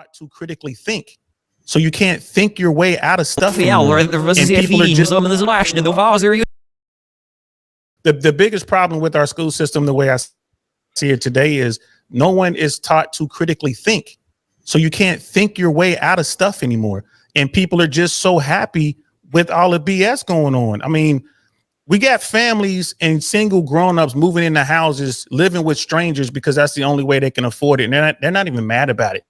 taught to critically think. So you can't think your way out of stuff Ja, anymore. er was And zeer people are fijn, just zo met een slash in de vazer. the biggest problem with our school system, the way I see it today, is no one is taught to critically think. So you can't think your way out of stuff anymore. And people are just so happy with all the BS going on. I mean, we got families and single grown-ups moving into houses, living with strangers because that's the only way they can afford it. And they're not even mad about it.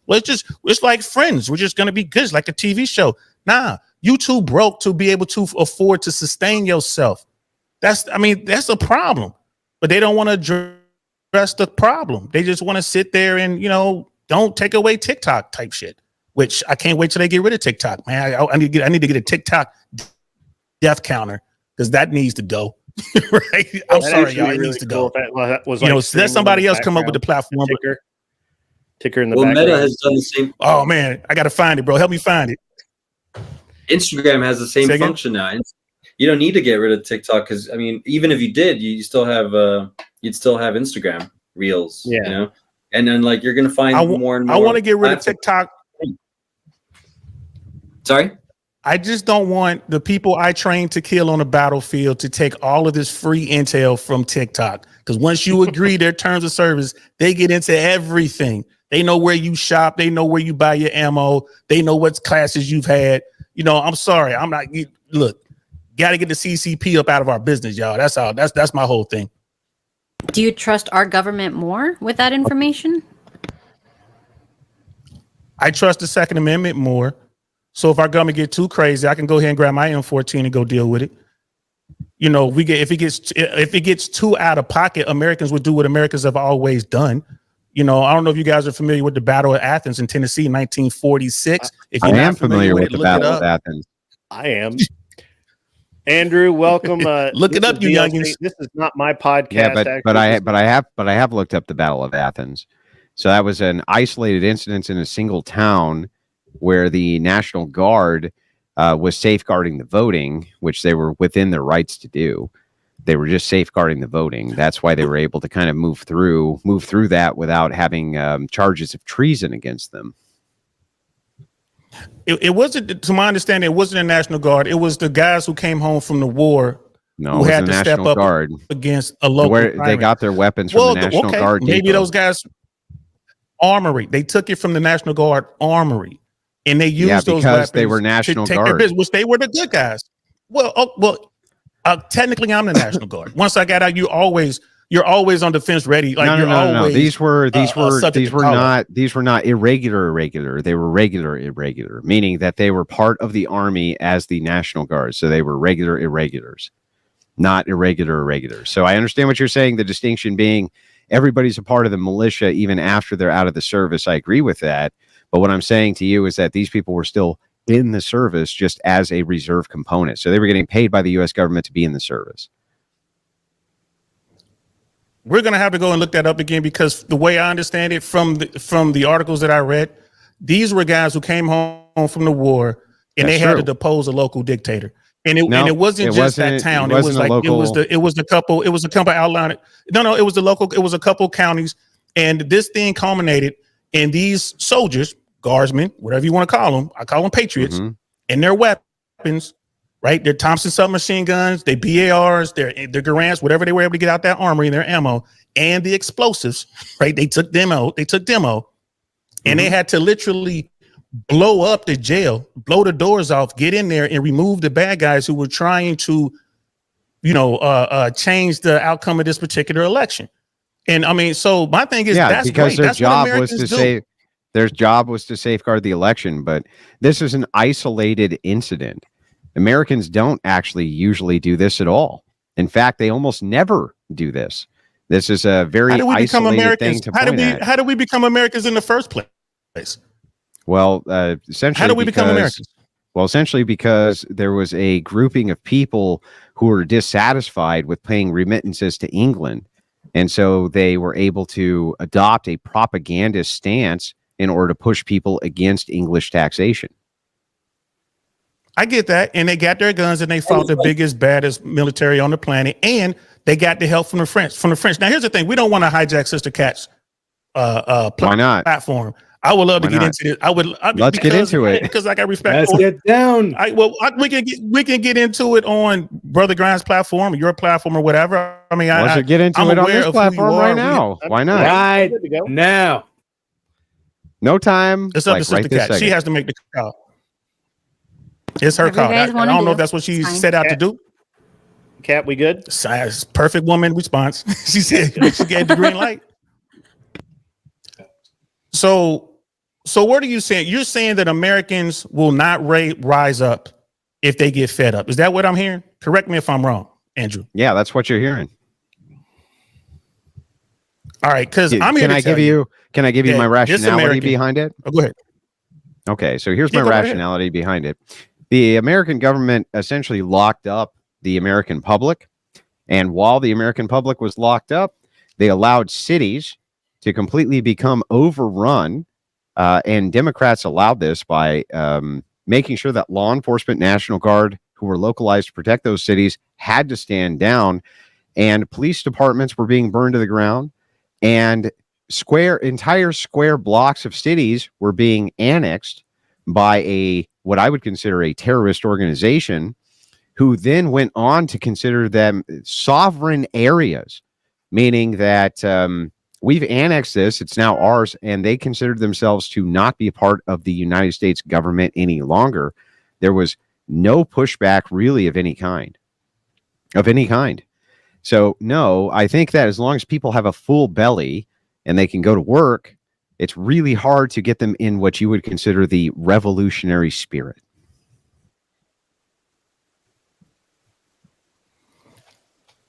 Well, it's like Friends. We're just going to be good. It's like a TV show. Nah, you too broke to be able to afford to sustain yourself. That's a problem. But they don't want to address the problem. They just want to sit there and, don't take away TikTok type shit, which I can't wait till they get rid of TikTok, man. I need to get a TikTok death counter because that needs to go. Right? I'm sorry, y'all. It needs to go. Let somebody else come up with the platform. Ticker in the background. Meta has done the same. Oh man, I gotta find it, bro. Help me find it. Instagram has the same function now. You don't need to get rid of TikTok because even if you did, you still have you'd still have Instagram Reels. Yeah. And then you're gonna find more and more. I want to get rid of TikTok. Sorry. I just don't want the people I train to kill on the battlefield to take all of this free intel from TikTok. Because once you agree their terms of service, they get into everything. They know where you shop. They know where you buy your ammo. They know what classes you've had. I'm sorry. I'm not. Look, got to get the CCP up out of our business, y'all. That's all. That's my whole thing. Do you trust our government more with that information? I trust the Second Amendment more. So if our government get too crazy, I can go ahead and grab my M14 and go deal with it. If it gets too out of pocket, Americans would do what Americans have always done. I don't know if you guys are familiar with the Battle of Athens in Tennessee, 1946. If you're not familiar with the Battle of Athens. I am. Andrew, welcome. Look it up, you youngins. This is not my podcast. Yeah, but I have looked up the Battle of Athens. So that was an isolated incident in a single town where the National Guard was safeguarding the voting, which they were within their rights to do. They were just safeguarding the voting. That's why they were able to kind of move through that without having charges of treason against them. It wasn't, to my understanding, it wasn't the National Guard. It was the guys who came home from the war who had to step up against a local. They got their weapons from the National Guard. Maybe those guys armory. They took it from the National Guard armory, and they used those weapons they were National to take Guard, their business, which they were the good guys. Technically, I'm the National Guard. Once I got out, you're always on defense ready. No. These were not irregular. They were irregular, meaning that they were part of the army as the National Guard. So they were regular irregulars, not irregular. So I understand what you're saying. The distinction being everybody's a part of the militia even after they're out of the service. I agree with that. But what I'm saying to you is that these people were still in the service just as a reserve component. So they were getting paid by the U.S. government to be in the service. We're going to have to go and look that up again, because the way I understand it from the articles that I read, these were guys who came home from the war and they had to depose a local dictator. And it wasn't just that town. It was a couple outlying. No, it was a couple counties. And this thing culminated in these soldiers, guardsmen, whatever you want to call them. I call them patriots, and their weapons, right? Their Thompson submachine guns, their BARs, their Garants, whatever they were able to get out that armory, their ammo, and the explosives, right? They took demo, and they had to literally blow up the jail, blow the doors off, get in there and remove the bad guys who were trying to, change the outcome of this particular election. And so my thing is, that's because great. Their job was to safeguard the election, but this is an isolated incident. Americans don't actually usually do this at all. In fact, they almost never do this. This is a very isolated thing to point at. How do we become Americans in the first place? Well, essentially, how do we become Americans? Well, essentially because there was a grouping of people who were dissatisfied with paying remittances to England. And so they were able to adopt a propagandist stance in order to push people against English taxation. I get that. And they got their guns and they fought the biggest, baddest military on the planet. And they got the help from the French. Now, here's the thing. We don't want to hijack Sister Cat's Why not? platform. I would love to Why get not? into this. Let's get into it. Because I got respect. Let's get down. We can get into it on Brother Grind's platform, your platform, or whatever. I mean, Let's get into I'm it on aware this of who you platform are. right now. Why not? Right now. No time. It's up like to Sister right this Cat. She second. has to make the call. It's her Whatever you call. guys I wanna don't know do. if that's what she It's fine. set out to Cat. do. Cat, we good? It's perfect woman response. She said she gave the green light. So what are you saying? You're saying that Americans will not rise up if they get fed up. Is that what I'm hearing? Correct me if I'm wrong, Andrew. Yeah, that's what you're hearing. All right, because I'm here Can to I tell give you? Can I give you that my this rationality American- behind it? Oh, go ahead. Okay, so here's my Go right ahead. rationality behind it. The American government essentially locked up the American public, and while the American public was locked up, they allowed cities to completely become overrun. And Democrats allowed this by making sure that law enforcement, National Guard, who were localized to protect those cities, had to stand down, and police departments were being burned to the ground, and entire square blocks of cities were being annexed by what I would consider a terrorist organization, who then went on to consider them sovereign areas, meaning that we've annexed this, it's now ours, and they considered themselves to not be a part of the United States government any longer. There was no pushback really of any kind. So no, I think that as long as people have a full belly and they can go to work, it's really hard to get them in what you would consider the revolutionary spirit.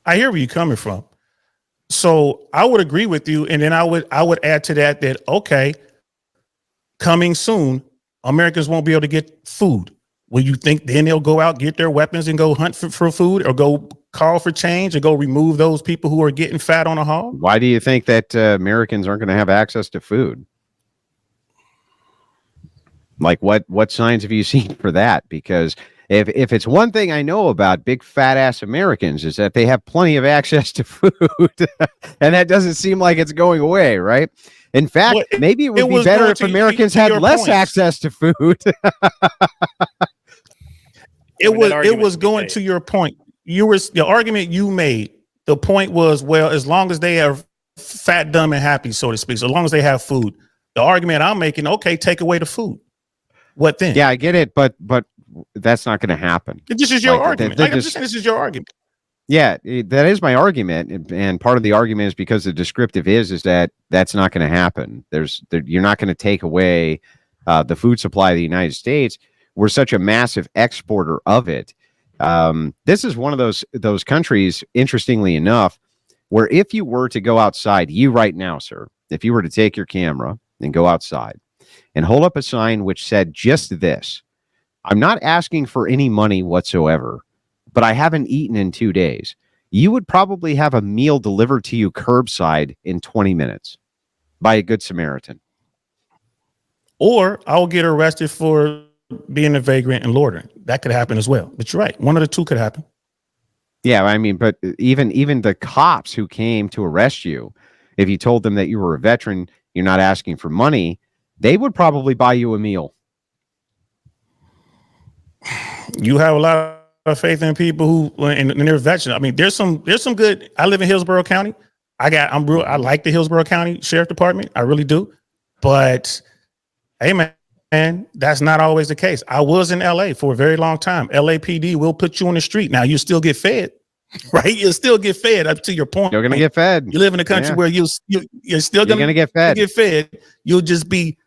I hear where you're coming from. So I would agree with you, and then I would add to that okay, coming soon, Americans won't be able to get food. Will you think then they'll go out, get their weapons, and go hunt for food, or go call for change, or go remove those people who are getting fat on a hog? Why do you think that Americans aren't going to have access to food? Like what signs have you seen for that? Because if it's one thing I know about big fat ass Americans is that they have plenty of access to food, and that doesn't seem like it's going away, right? In fact, maybe it would be better if Americans had less access to food. It was going to your point. The argument you made. The point was, well, as long as they are fat, dumb, and happy, so to speak, so as long as they have food. The argument I'm making, okay, take away the food. What then? Yeah, I get it, but that's not going to happen. This is your argument. I'm just saying, this is your argument. Yeah, that is my argument, and part of the argument is because the descriptive is that that's not going to happen. You're not going to take away the food supply of the United States. We're such a massive exporter of it. This is one of those countries, interestingly enough, where if you were to go outside, you right now, sir, if you were to take your camera and go outside and hold up a sign which said just this: I'm not asking for any money whatsoever, but I haven't eaten in 2 days, you would probably have a meal delivered to you curbside in 20 minutes by a good Samaritan. Or I'll get arrested for being a vagrant and loitering. That could happen as well. But you're right. One of the two could happen. Yeah, I mean, but even the cops who came to arrest you, if you told them that you were a veteran, you're not asking for money, they would probably buy you a meal. You have a lot of faith in people who and they're veterans. I mean, there's some good. I live in Hillsborough County. I like the Hillsborough County Sheriff Department. I really do. But hey, man, that's not always the case. I was in LA for a very long time. LAPD will put you on the street. Now you still get fed, right? You'll still get fed. Up to your point, you're gonna get fed. You live in a country where you're still gonna get fed. Get fed. You'll just be.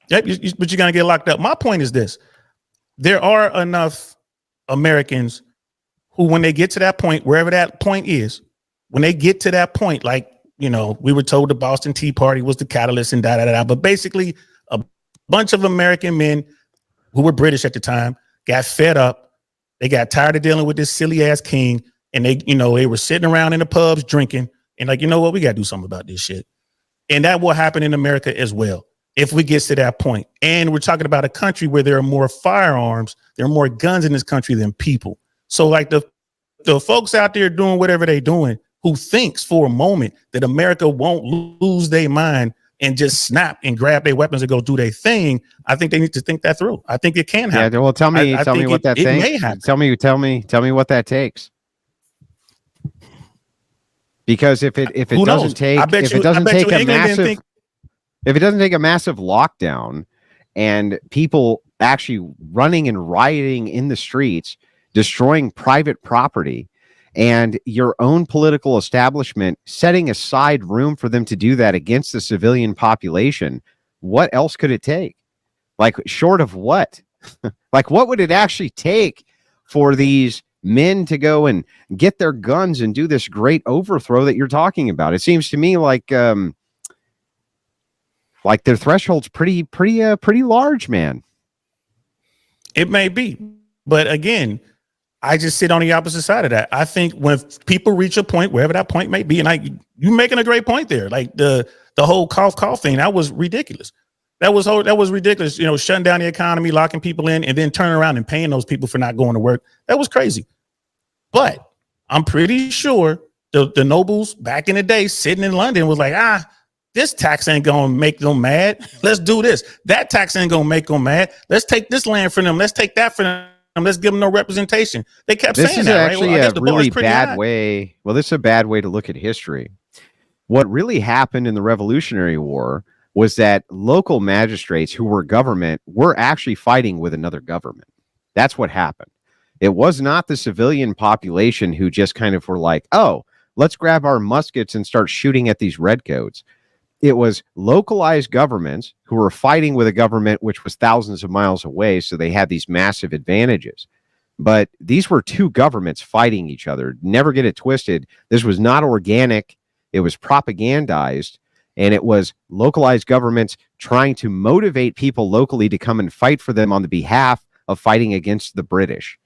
Yep, but you're gonna get locked up. My point is this: there are enough Americans who, when they get to that point, wherever that point is, when they get to that point, like, you know, we were told the Boston Tea Party was the catalyst and da. But basically, a bunch of American men who were British at the time got fed up. They got tired of dealing with this silly ass king, and they were sitting around in the pubs drinking and like, you know what, we got to do something about this shit. And that will happen in America as well if we get to that point. And we're talking about a country where there are more firearms, there are more guns in this country than people. So like the folks out there doing whatever they're doing, who thinks for a moment that America won't lose their mind and just snap and grab their weapons and go do their thing. I think they need to think that through. I think it can happen. Yeah, well, tell me what that takes. May happen. Tell me what that takes. Because if it doesn't take a massive lockdown and people actually running and rioting in the streets, destroying private property, and your own political establishment setting aside room for them to do that against the civilian population, what else could it take? Like, short of what? Like, what would it actually take for these men to go and get their guns and do this great overthrow that you're talking about? It seems to me like their threshold's pretty large, man. It may be, but again, I just sit on the opposite side of that. I think when people reach a point, wherever that point may be, and you're making a great point there, like the whole cough thing, that was ridiculous. That was ridiculous. You know, shutting down the economy, locking people in, and then turning around and paying those people for not going to work. That was crazy. But I'm pretty sure the nobles back in the day sitting in London was like, this tax ain't gonna make them mad. Let's do this. That tax ain't gonna make them mad. Let's take this land from them. Let's take that from them. Let's give them no representation. They kept saying that. This is actually a really bad way. Well, this is a bad way to look at history. What really happened in the Revolutionary War was that local magistrates who were government were actually fighting with another government. That's what happened. It was not the civilian population who just kind of were like, oh, let's grab our muskets and start shooting at these redcoats. It was localized governments who were fighting with a government which was thousands of miles away, so they had these massive advantages. But these were two governments fighting each other. Never get it twisted. This was not organic. It was propagandized, and it was localized governments trying to motivate people locally to come and fight for them on the behalf of fighting against the British.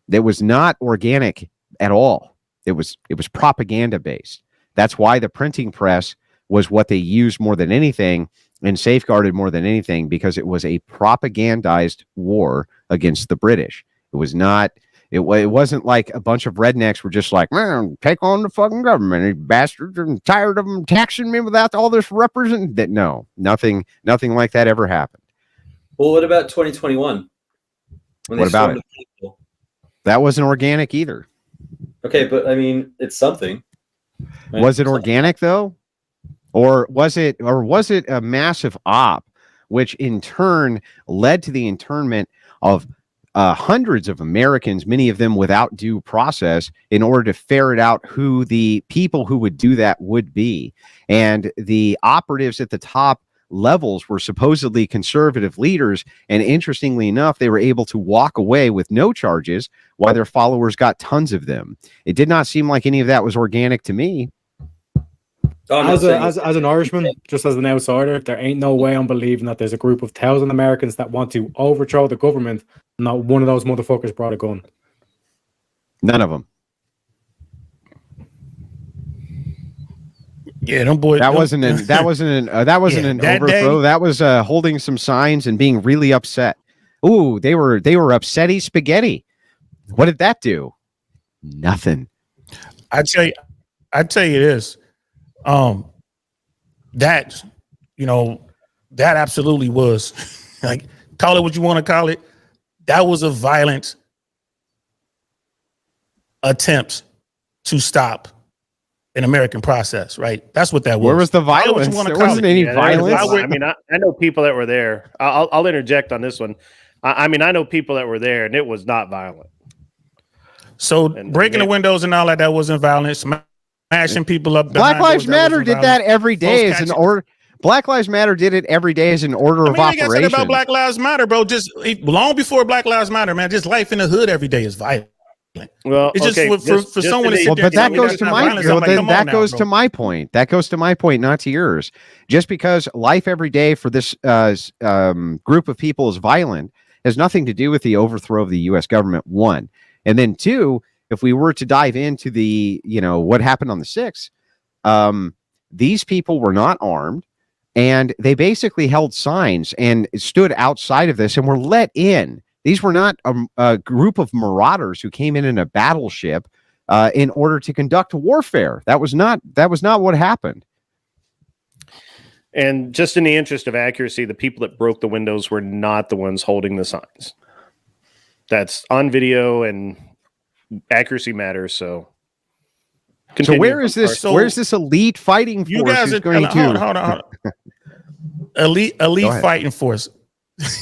It was not organic at all. It was propaganda based. That's why the printing press was what they used more than anything and safeguarded more than anything, because it was a propagandized war against the British. It was not. It wasn't like a bunch of rednecks were just like, man, take on the fucking government. These bastards are tired of them taxing me without all this represent. No, nothing like that ever happened. Well, what about 2021? What about it? That wasn't organic either. Okay, but I mean, it's something. Right? Was it organic though? Or was it a massive op, which in turn led to the internment of hundreds of Americans, many of them without due process, in order to ferret out who the people who would do that would be? And the operatives at the top levels were supposedly conservative leaders, and interestingly enough, they were able to walk away with no charges while their followers got tons of them. It did not seem like any of that was organic to me. As an Irishman, just as an outsider, there ain't no way I'm believing that there's a group of 1,000 Americans that want to overthrow the government. Not one of those motherfuckers brought a gun. None of them. Yeah, them boys. That wasn't an overthrow. That was holding some signs and being really upset. Ooh, they were upsetty spaghetti. What did that do? Nothing. I'd tell you this. That absolutely was, like, call it what you want to call it. That was a violent attempt to stop an American process, right? That's what that was. Where was the violence? There wasn't any violence. I mean, I know people that were there. I'll interject on this one. I mean, I know people that were there, and it was not violent. So breaking the windows and all that wasn't violent. Smashing people up. Black Lives Matter did that every day as an order. Black Lives Matter did it every day as an order of operation. You got about Black Lives Matter, bro. Just long before Black Lives Matter, man. Just life in the hood every day is violent. Well, it's just for someone to sit there. But that goes to my that goes to my point. That goes to my point, not to yours. Just because life every day for this group of people is violent has nothing to do with the overthrow of the U.S. government. One, and then two. If we were to dive into the, what happened on the 6th, these people were not armed, and they basically held signs and stood outside of this and were let in. These were not a group of marauders who came in a battleship in order to conduct warfare. That was not what happened. And just in the interest of accuracy, the people that broke the windows were not the ones holding the signs. That's on video, and accuracy matters. So, continue. So where is this? Where's this elite fighting force? You guys are going to hold on. Elite fighting force.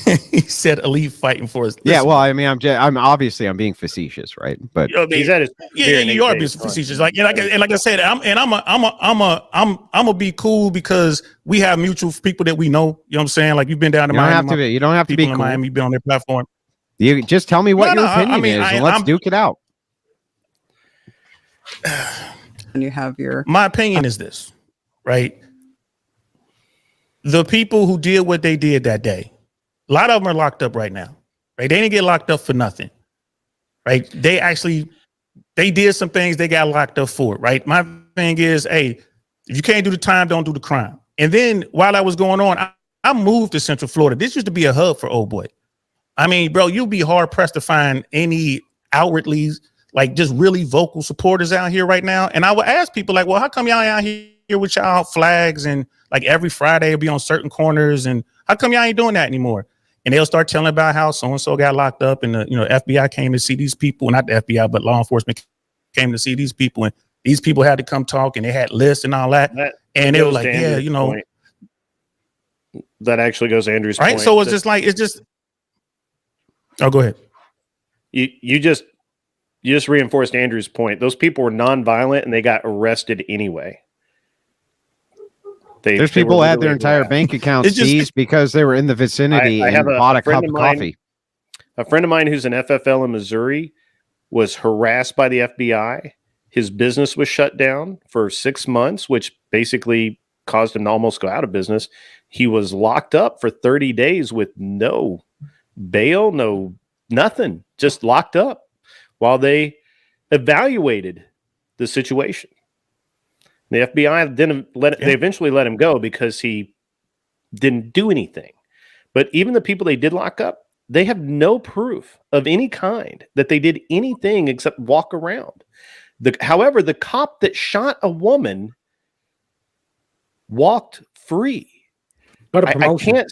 He said elite fighting force. Listen, yeah, well, I mean, I'm obviously being facetious, right? But he's at his you are being facetious. Like I said, I'm gonna be cool because we have mutual people that we know. You know what I'm saying? Like you've been down to Miami. You don't have to be cool. Miami, be on their platform. You just tell me what your opinion is, and let's duke it out. And you have my opinion is this, right? The people who did what they did that day, a lot of them are locked up right now, right? They didn't get locked up for nothing, right? They did some things they got locked up for, right? My thing is, hey, if you can't do the time, don't do the crime. And then while that was going on, I moved to Central Florida. This used to be a hub for old boy. I mean, bro, you'll be hard pressed to find any outwardly, like just really vocal supporters out here right now. And I would ask people like, well, how come y'all out here with y'all flags and like every Friday it'll be on certain corners, and how come y'all ain't doing that anymore? And they'll start telling about how so-and-so got locked up and the FBI came to see these people, not the FBI, but law enforcement came to see these people, and these people had to come talk and they had lists and all that. And they were like, yeah, point. That actually goes to Andrew's point. Right. So oh, go ahead. You just reinforced Andrew's point. Those people were nonviolent and they got arrested anyway. There's people had their entire bank accounts seized because they were in the vicinity and bought a cup of coffee. A friend of mine who's an FFL in Missouri was harassed by the FBI. His business was shut down for 6 months, which basically caused him to almost go out of business. He was locked up for 30 days with no bail, no nothing, just locked up while they evaluated the situation. The FBI didn't they eventually let him go because he didn't do anything. But even the people they did lock up, they have no proof of any kind that they did anything except walk around. However, the cop that shot a woman walked free. Got a promotion. You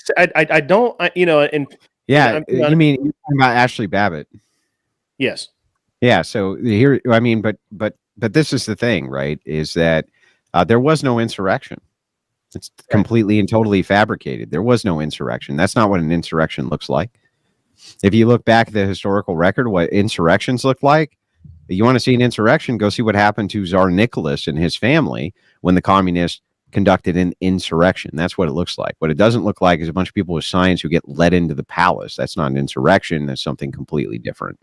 mean you're talking about Ashley Babbitt? Yes. Yeah. So here, I mean, but this is the thing, right? Is that there was no insurrection. It's completely and totally fabricated. There was no insurrection. That's not what an insurrection looks like. If you look back at the historical record, what insurrections look like, you want to see an insurrection, go see what happened to Tsar Nicholas and his family when the communists conducted an insurrection. That's what it looks like. What it doesn't look like is a bunch of people with signs who get led into the palace. That's not an insurrection. That's something completely different.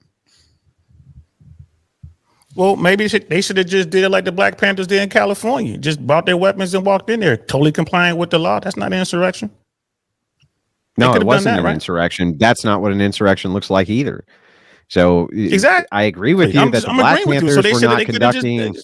Well, maybe they should have just did it like the Black Panthers did in California. Just bought their weapons and walked in there, totally compliant with the law. That's not an insurrection. No, it wasn't an insurrection. That's not what an insurrection looks like either. So exactly, I agree with you that the Black Panthers were not conducting.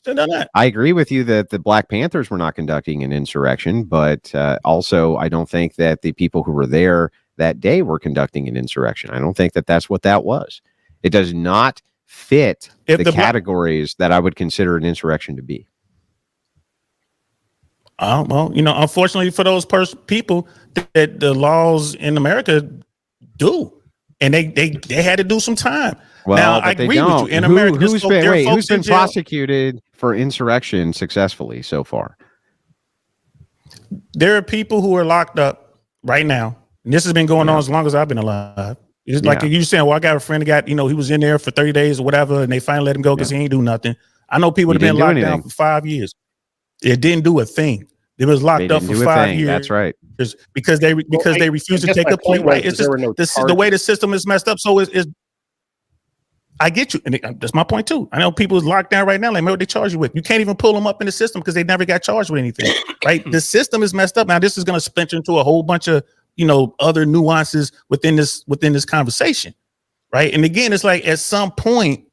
I agree with you that the Black Panthers were not conducting an insurrection, but also I don't think that the people who were there that day were conducting an insurrection. I don't think that that's what that was. It does not fit the categories that I would consider an insurrection to be. Well, unfortunately for those people, that the laws in America do, and they had to do some time. Well, now I agree with you. In America, who's been prosecuted for insurrection successfully so far? There are people who are locked up right now, and this has been going on as long as I've been alive. It's like you saying, well, I got a friend that got, he was in there for 30 days or whatever, and they finally let him go because he ain't do nothing. I know people have been locked down for 5 years. It didn't do a thing. It was locked up for 5 years. That's right. Because they refused to take a plea. Right? It's just the way the system is messed up. So it's I get you, and that's my point too. I know people is locked down right now. Like, what they charge you with? You can't even pull them up in the system because they never got charged with anything. Right? The system is messed up. Now this is going to splinter into a whole bunch of other nuances within this conversation, right? And again, it's like at some point,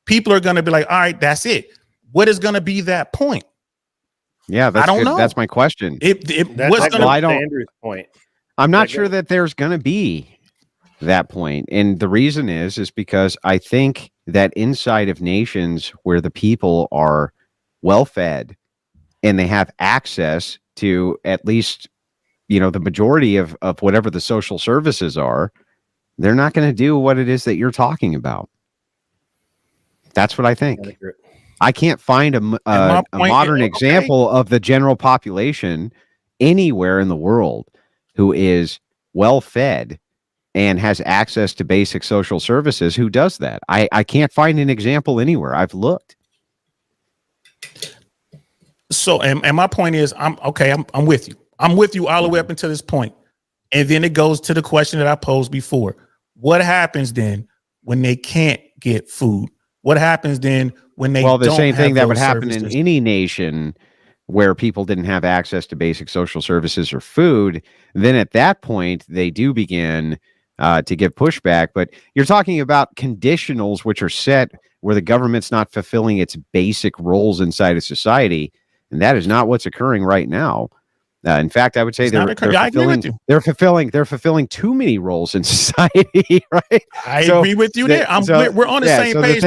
people are going to be like, all right, that's it. What is going to be that point? Yeah, I don't know. That's my question. Andrew's point. I'm not sure that there's going to be that point. And the reason is because I think that inside of nations where the people are well fed and they have access to at least the majority of whatever the social services are, they're not going to do what it is that you're talking about. That's what I think. I can't find a modern example of the general population anywhere in the world who is well fed and has access to basic social services who does that. I can't find an example anywhere. I've looked. So, and my point is, I'm with you. I'm with you all the way up until this point. And then it goes to the question that I posed before. What happens then when they can't get food? What happens then when they the don't same thing that would happen services? in any nation where people didn't have access to basic social services or food? Then at that point, they do begin to give pushback. But you're talking about conditionals, which are set where the government's not fulfilling its basic roles inside of society. And that is not what's occurring right now. In fact, I would say they're fulfilling too many roles in society, right? I agree with you there. We're on the same page.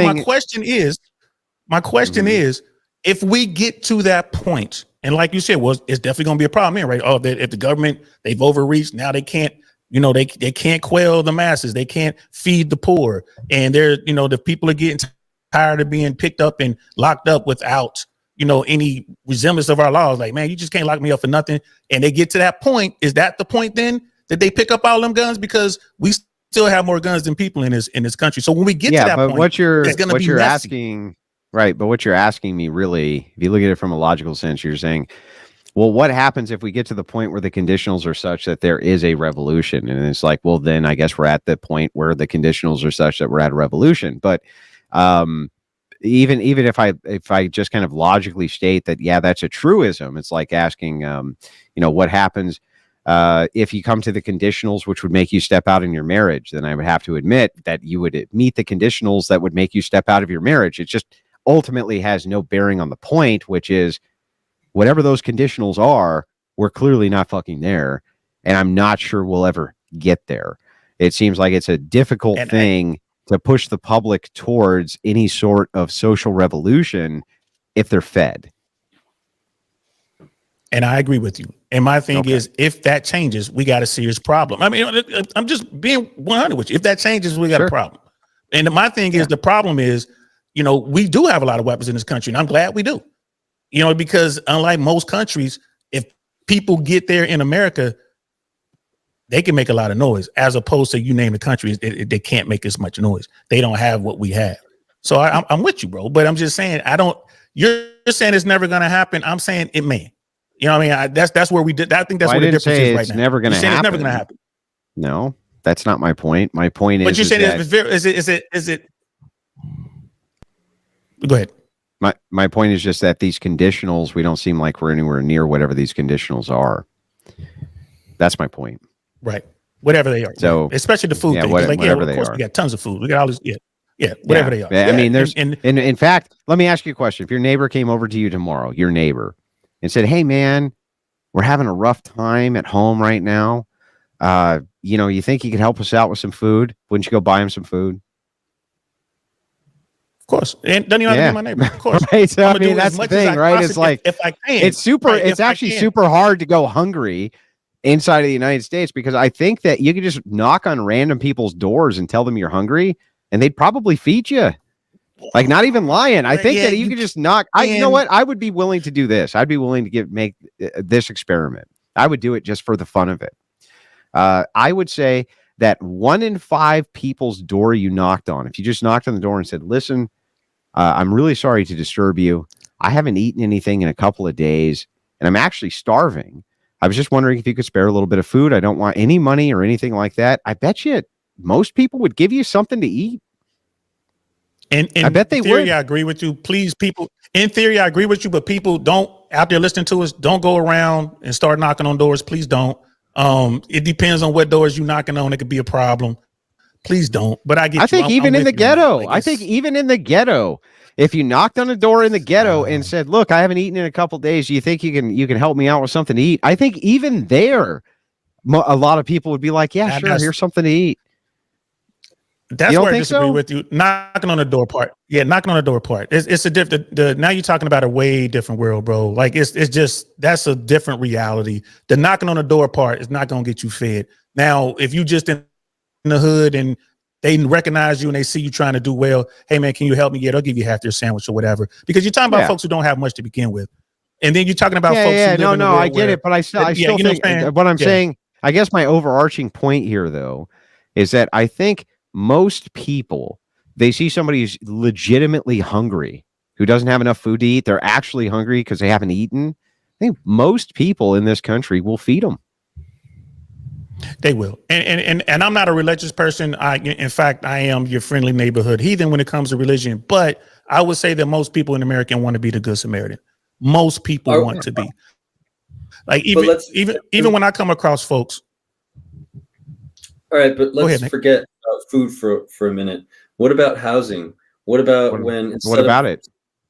My question is, if we get to that point, and like you said, it's definitely going to be a problem here, right? Oh, if the government, they've overreached, now they can't, they can't quell the masses, they can't feed the poor, and the people are getting tired of being picked up and locked up without any resemblance of our laws. Like, man, you just can't lock me up for nothing. And they get to that point. Is that the point then that they pick up all them guns? Because we still have more guns than people in this country. So when we get to that point, what you're asking, right? But what you're asking me, really, if you look at it from a logical sense, you're saying, well, what happens if we get to the point where the conditionals are such that there is a revolution? And it's like, well, then I guess we're at the point where the conditionals are such that we're at a revolution. But even if I just kind of logically state that, yeah, that's a truism, it's like asking, what happens if you come to the conditionals, which would make you step out in your marriage? Then I would have to admit that you would meet the conditionals that would make you step out of your marriage. It just ultimately has no bearing on the point, which is whatever those conditionals are, we're clearly not fucking there. And I'm not sure we'll ever get there. It seems like it's a difficult thing to push the public towards any sort of social revolution if they're fed. And I agree with you. And my thing is, if that changes, we got a serious problem. I mean, I'm just being 100 with you. If that changes, we got a problem. And my thing is, the problem is, we do have a lot of weapons in this country, and I'm glad we do. Because unlike most countries, if people get there in America, they can make a lot of noise, as opposed to, you name the countries, they can't make as much noise. They don't have what we have. So I'm with you, bro. But I'm just saying, you're saying it's never going to happen. I'm saying it may. You know what I mean? That's where we did. I think that's where the difference is right now. It's never going to happen. It's never going to happen. No, that's not my point. My point is. But you're saying is it? Go ahead. My point is just that these conditionals, we don't seem like we're anywhere near whatever these conditionals are. That's my point. Right. Whatever they are. So especially the food thing. Whatever they are. We got tons of food. We got all this. Whatever they are. I mean, there's in fact, let me ask you a question. If your neighbor came over to you tomorrow, your neighbor, and said, "Hey man, we're having a rough time at home right now. You think you could help us out with some food? Wouldn't you go buy him some food?" Of course. And doesn't even have to be my neighbor. Of course. Right. So I mean, that's the thing, right? It's like, if I can, it's actually super hard to go hungry inside of the United States, because I think that you could just knock on random people's doors and tell them you're hungry, and they'd probably feed you. Like, not even lying. I think that you could just knock. You know what? I would be willing to do this. I'd be willing to make this experiment. I would do it just for the fun of it. I would say that 1 in 5 people's door you knocked on, if you just knocked on the door and said, "Listen, I'm really sorry to disturb you. I haven't eaten anything in a couple of days, and I'm actually starving. I was just wondering if you could spare a little bit of food. I don't want any money or anything like that." I bet you most people would give you something to eat. And I bet they would. I agree with you. Please, people. In theory, I agree with you, but people don't, out there listening to us, don't go around and start knocking on doors. Please don't. It depends on what doors you're knocking on. It could be a problem. Please don't. But I think even in the ghetto, I think even in the ghetto, if you knocked on a door in the ghetto and said, "Look, I haven't eaten in a couple of days. Do you think you can help me out with something to eat?" I think even there, a lot of people would be like, "Yeah, sure. Here's something to eat." That's where I disagree with you. Knocking on the door part. Yeah, knocking on the door part. It's a different. Now you're talking about a way different world, bro. Like it's just that's a different reality. The knocking on the door part is not gonna get you fed. Now, if you just in the hood and they recognize you and they see you trying to do well, hey man, can you help me? Yeah, they'll give you half their sandwich or whatever. Because you're talking about folks who don't have much to begin with, and then you're talking about folks. Yeah, who live in the world I get it, but I still think what I'm saying. I guess my overarching point here, though, is that I think most people, they see somebody who's legitimately hungry, who doesn't have enough food to eat. They're actually hungry because they haven't eaten. I think most people in this country will feed them. They will. And I'm not a religious person. In fact, I am your friendly neighborhood heathen when it comes to religion. But I would say that most people in America want to be the Good Samaritan. Most people want to be. Like even when I come across folks. All right, but let's forget about food for a minute. What about housing? What about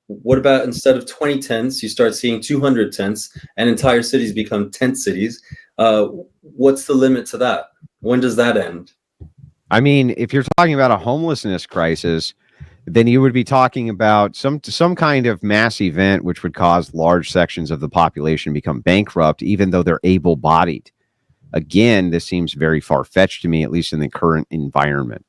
What about instead of 20 tents, you start seeing 200 tents and entire cities become tent cities? What's the limit to that? When does that end? I mean, if you're talking about a homelessness crisis, then you would be talking about some kind of mass event which would cause large sections of the population to become bankrupt, even though they're able-bodied. Again, this seems very far-fetched to me, at least in the current environment.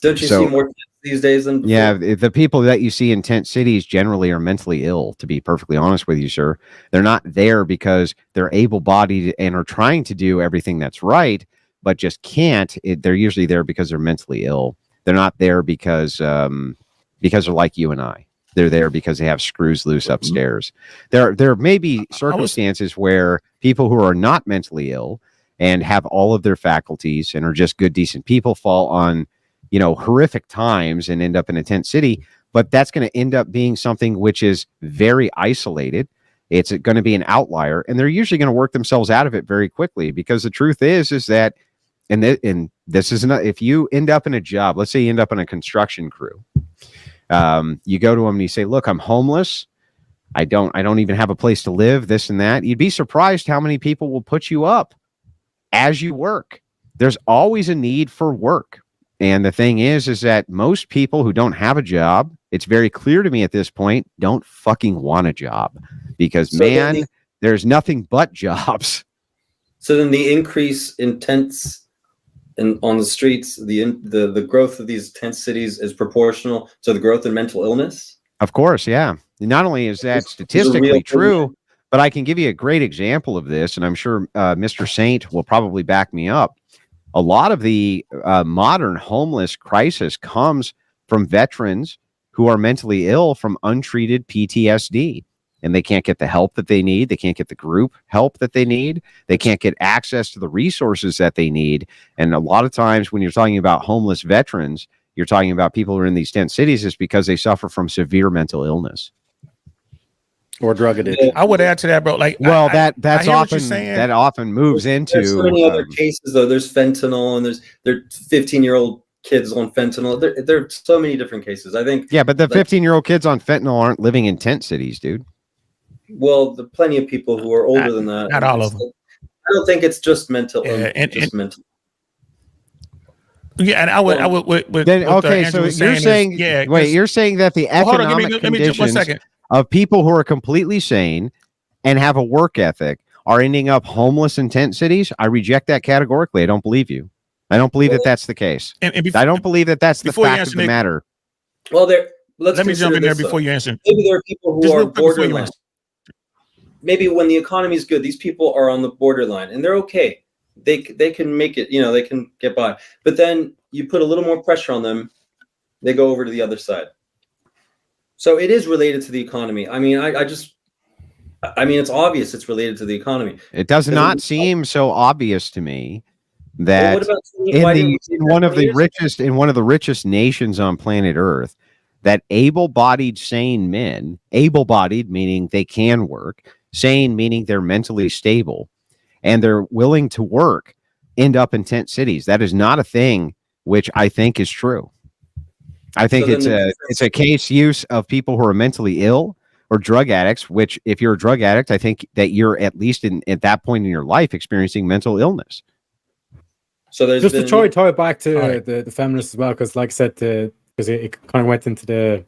Don't you see more tents these days than before? Yeah, the people that you see in tent cities generally are mentally ill, to be perfectly honest with you, sir. They're not there because they're able-bodied and are trying to do everything that's right, but just can't. They're usually there because they're mentally ill. They're not there because they're like you and I. They're there because they have screws loose upstairs. There may be circumstances where people who are not mentally ill and have all of their faculties and are just good, decent people fall on, horrific times and end up in a tent city. But that's going to end up being something which is very isolated. It's going to be an outlier, and they're usually going to work themselves out of it very quickly, because the truth is that, and this is not, if you end up in a job, let's say you end up in a construction crew, you go to them and you say, look, I'm homeless. I don't even have a place to live, this and that. You'd be surprised how many people will put you up as you work. There's always a need for work. And the thing is that most people who don't have a job, it's very clear to me at this point, don't fucking want a job, because there's nothing but jobs. So then the increase in tents and on the streets, the growth of these tent cities is proportional to the growth in mental illness? Of course, yeah. Not only is that statistically true, but I can give you a great example of this, and I'm sure Mr. Saint will probably back me up. A lot of the modern homeless crisis comes from veterans who are mentally ill from untreated PTSD, and they can't get the help that they need. They can't get the group help that they need. They can't get access to the resources that they need. And a lot of times when you're talking about homeless veterans, you're talking about people who are in these tent cities, is because they suffer from severe mental illness or drug addiction. I would add to that, bro. That often moves into. There's so many other cases, though. There's fentanyl, and there's 15-year-old kids on fentanyl. There are so many different cases. I think. Yeah, but the 15-year-old kids on fentanyl aren't living in tent cities, dude. Well, there are plenty of people who are older than that. Not all of them. I don't think it's just mental. Mental. Yeah, and I would. So you're saying, you're saying that the economic conditions of people who are completely sane and have a work ethic are ending up homeless in tent cities? I reject that categorically. I don't believe you. I don't believe that that's the case. I don't believe that that's the fact of the matter. Well, let me jump in there before you answer. Maybe there are people who are borderline. Maybe when the economy is good, these people are on the borderline and they're okay. They can make it, they can get by. But then you put a little more pressure on them, they go over to the other side. So it is related to the economy. I mean, it's obvious it's related to the economy. It does not seem so obvious to me that in one of the richest nations on planet Earth, that able-bodied, sane men, able-bodied meaning they can work, sane meaning they're mentally stable, and they're willing to work, end up in tent cities. That is not a thing which I think is true. I think it's a case use of people who are mentally ill or drug addicts, which if you're a drug addict, I think that you're at least at that point in your life experiencing mental illness. So there's just been, to tie it back to right. the feminists as well, because like I said, because it kind of went into the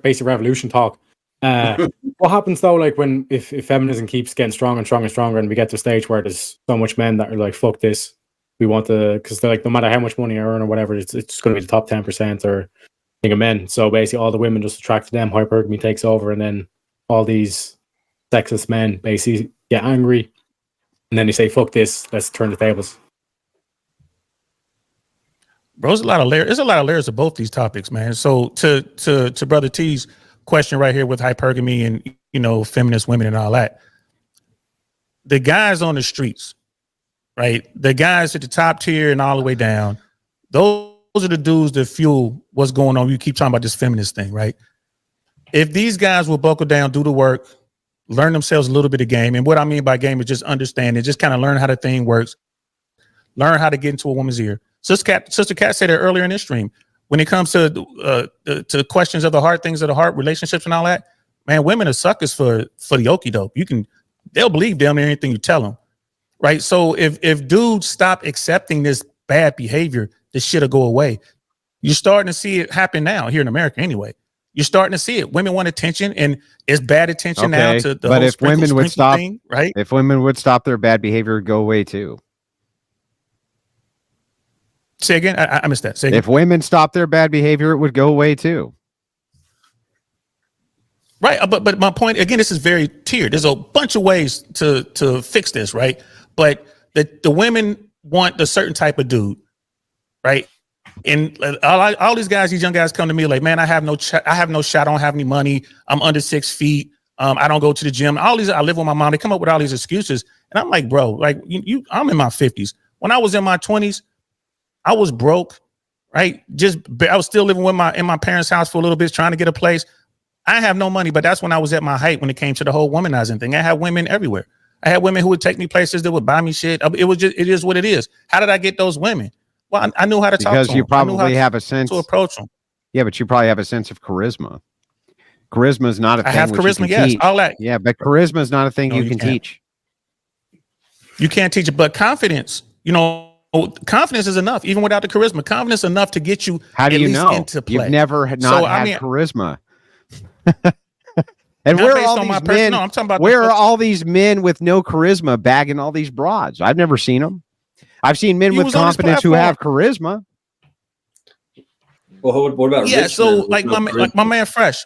basic revolution talk. What happens though, like when if feminism keeps getting stronger and stronger and stronger, and we get to a stage where there's so much men that are like, fuck this, we want to, because they're like, no matter how much money I earn or whatever, it's going to be the top 10% or thing of men. So basically, all the women just attract to them. Hypergamy takes over, and then all these sexist men basically get angry, and then they say, "Fuck this, let's turn the tables." Bro, there's a lot of layers. There's a lot of layers of both these topics, man. So to Brother T's question right here with hypergamy and feminist women and all that, the guys on the streets, right? The guys at the top tier and all the way down, those are the dudes that fuel what's going on. You keep talking about this feminist thing, right? If these guys will buckle down, do the work, learn themselves a little bit of game, and what I mean by game is just understand it, just kind of learn how the thing works, learn how to get into a woman's ear. Sister Cat said it earlier in this stream. When it comes to questions of the heart, things of the heart, relationships and all that, man, women are suckers for the okie doke. They'll believe damn near anything you tell them, right? So if dudes stop accepting this bad behavior, this shit'll go away. You're starting to see it happen now here in America anyway. You're starting to see it. Women want attention, and it's bad attention now to the but whole if women would stop, thing, right? If women would stop their bad behavior, it'd go away too. Say again. I missed that. Say again. If women stop their bad behavior, it would go away too. Right. But my point again, this is very tiered. There's a bunch of ways to fix this, right? But the women want a certain type of dude, right? And all these guys, these young guys come to me like, man, I have no shot. I don't have any money. I'm under 6 feet. I don't go to the gym. I live with my mom. They come up with all these excuses. And I'm like, bro, like I'm in my 50s. When I was in my 20s, I was broke, right? I was still living in my parents' house for a little bit, trying to get a place. I have no money, but that's when I was at my height when it came to the whole womanizing thing. I had women everywhere. I had women who would take me places that would buy me shit. It is what it is. How did I get those women? Well, I knew how to talk to them. Because you probably have a sense to approach them. Yeah, but you probably have a sense of charisma. Charisma is not a thing. I have charisma, yes. Teach. All that. Yeah, but charisma is not a thing you can teach. You can't teach it, but confidence, confidence is enough, even without the charisma. Confidence enough to get you. How do you know? Into play. You've never had charisma. And where are all these men? No, I'm talking about where are all these men with no charisma bagging all these broads? I've never seen them. I've seen men with confidence who have charisma. Well, what about rich so men like my man Fresh?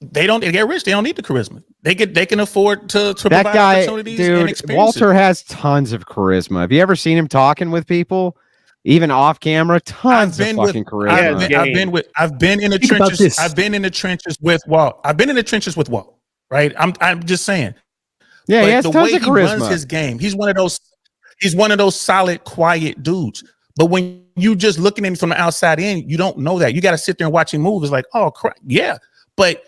They get rich. They don't need the charisma. They can afford to that provide guy, opportunities dude, and experiences. Walter has tons of charisma. Have you ever seen him talking with people, even off camera? Tons of fucking charisma. I've been in the trenches. I've been in the trenches with Walt. I've been in the trenches with Walt. Right. I'm just saying. Yeah, but he has the tons way of he charisma. runs his game. He's one of those solid, quiet dudes. But when you just looking at him from the outside in, you don't know that. You got to sit there and watch him move. It's like, oh crap, yeah. But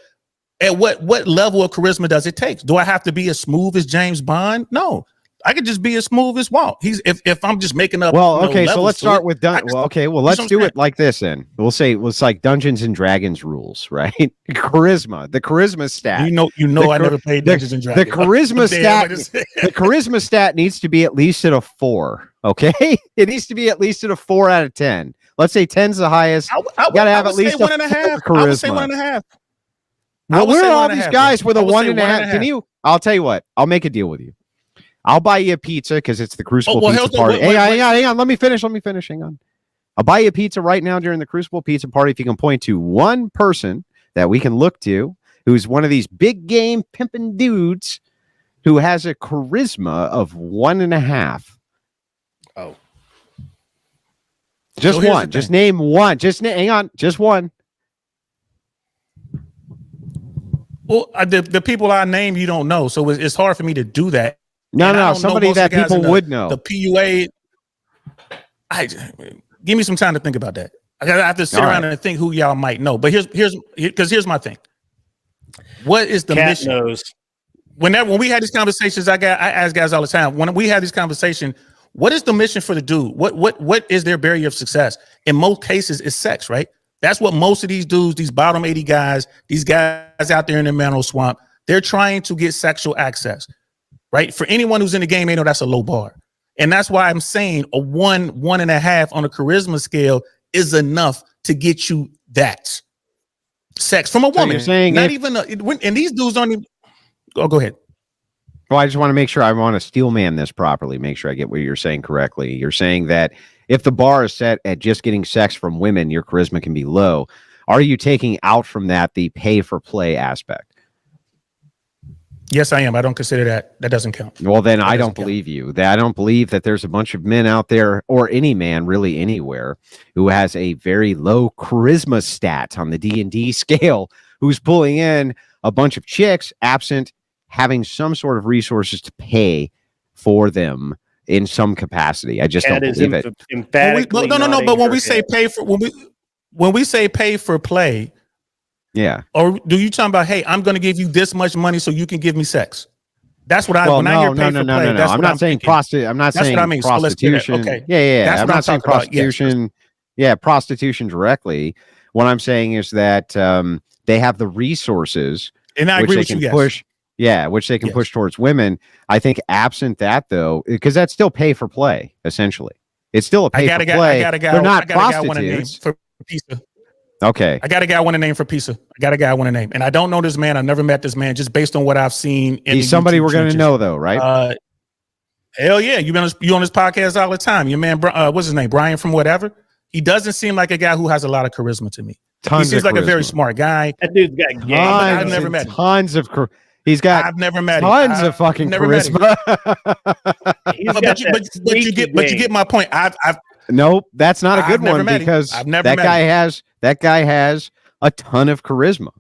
at what level of charisma does it take? Do I have to be as smooth as James Bond? No, I could just be as smooth as Walt. If I'm just making up. Well, okay, so let's start with let's do it like this. Then we'll say it's like Dungeons and Dragons rules, right? Charisma, the charisma stat. I never played Dungeons and Dragons. The charisma stat, the charisma stat needs to be at least at a 4. Okay, it needs to be at least at a 4 out of 10. Let's say 10's the highest. You gotta have at least 1.5. Charisma. I would say 1.5. Well, where are all these guys with a 1.5? Can you? I'll tell you what. I'll make a deal with you. I'll buy you a pizza because it's the Crucible Pizza Party. Hang on. Let me finish. Hang on. I'll buy you a pizza right now during the Crucible Pizza Party if you can point to one person that we can look to who's one of these big game pimping dudes who has a charisma of 1.5. Oh. Just one. Just name one. Hang on. Just one. Well, the people I name you don't know, so it's hard for me to do that. No, somebody that people would know. The PUA. Give me some time to think about that. I have to sit around and think who y'all might know. But here's my thing. What is the mission? Knows. When we had these conversations, I ask guys all the time. When we have this conversation, what is the mission for the dude? What is their barrier of success? In most cases, it's sex, right? That's what most of these dudes, these bottom 80 guys, these guys out there in the mental swamp, they're trying to get sexual access, right? For anyone who's in the game, they know that's a low bar. And that's why I'm saying a 1.5 on a charisma scale is enough to get you that sex from a woman. You're saying not even and these dudes don't even. Oh, go ahead. Well, I just want to make sure I want to steel man this properly, make sure I get what you're saying correctly. You're saying that if the bar is set at just getting sex from women, your charisma can be low. Are you taking out from that the pay for play aspect? Yes, I am. I don't consider that. That doesn't count. Well, then I don't believe you. I don't believe that there's a bunch of men out there, or any man really anywhere, who has a very low charisma stat on the D&D scale, who's pulling in a bunch of chicks absent having some sort of resources to pay for them in some capacity. I just don't believe it. No. But when we say pay for, when we say pay for play, yeah. Or do you talking about, hey, I'm going to give you this much money so you can give me sex? That's what I. Well, when I hear pay for play, that's I'm not saying prostitution. I'm not saying prostitution. Okay. Yeah. I'm not saying prostitution. Yes. Yeah, prostitution directly. What I'm saying is that they have the resources, and I agree with you. Push. Yeah, which they can push towards women. I think absent that, though, because that's still pay for play, essentially. It's still a pay for play. They're not prostitutes. For pizza. Okay. I got a guy I want to name for pizza. I got a guy I want to name. And I don't know this man. I've never met this man, just based on what I've seen. He's somebody we're going to know, though, right? Hell yeah. You on this podcast all the time. Your man, what's his name? Brian from whatever. He doesn't seem like a guy who has a lot of charisma to me. He seems like a very smart guy. That dude's got game. I've never met him. Tons of He's got I've never met tons of fucking charisma. But you get my point. Nope, that's not a good one, because that guy has a ton of charisma.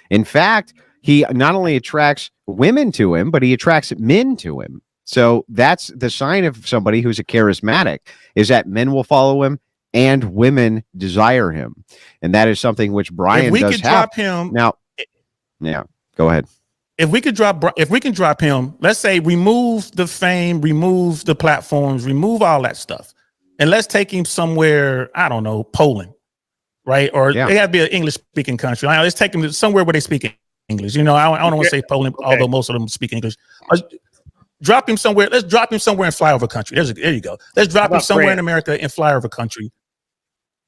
In fact, he not only attracts women to him, but he attracts men to him. So that's the sign of somebody who's a charismatic, is that men will follow him and women desire him. And that is something which Brian does have. Now, yeah, go ahead. If we can drop him, let's say remove the fame, remove the platforms, remove all that stuff, and let's take him somewhere, I don't know, Poland, right? Or they have to be an English-speaking country. Let's take him to somewhere where they speak English. I don't want to say Poland, although most of them speak English. Drop him somewhere. Let's drop him somewhere in flyover country. There you go. Let's drop him somewhere in America in flyover country.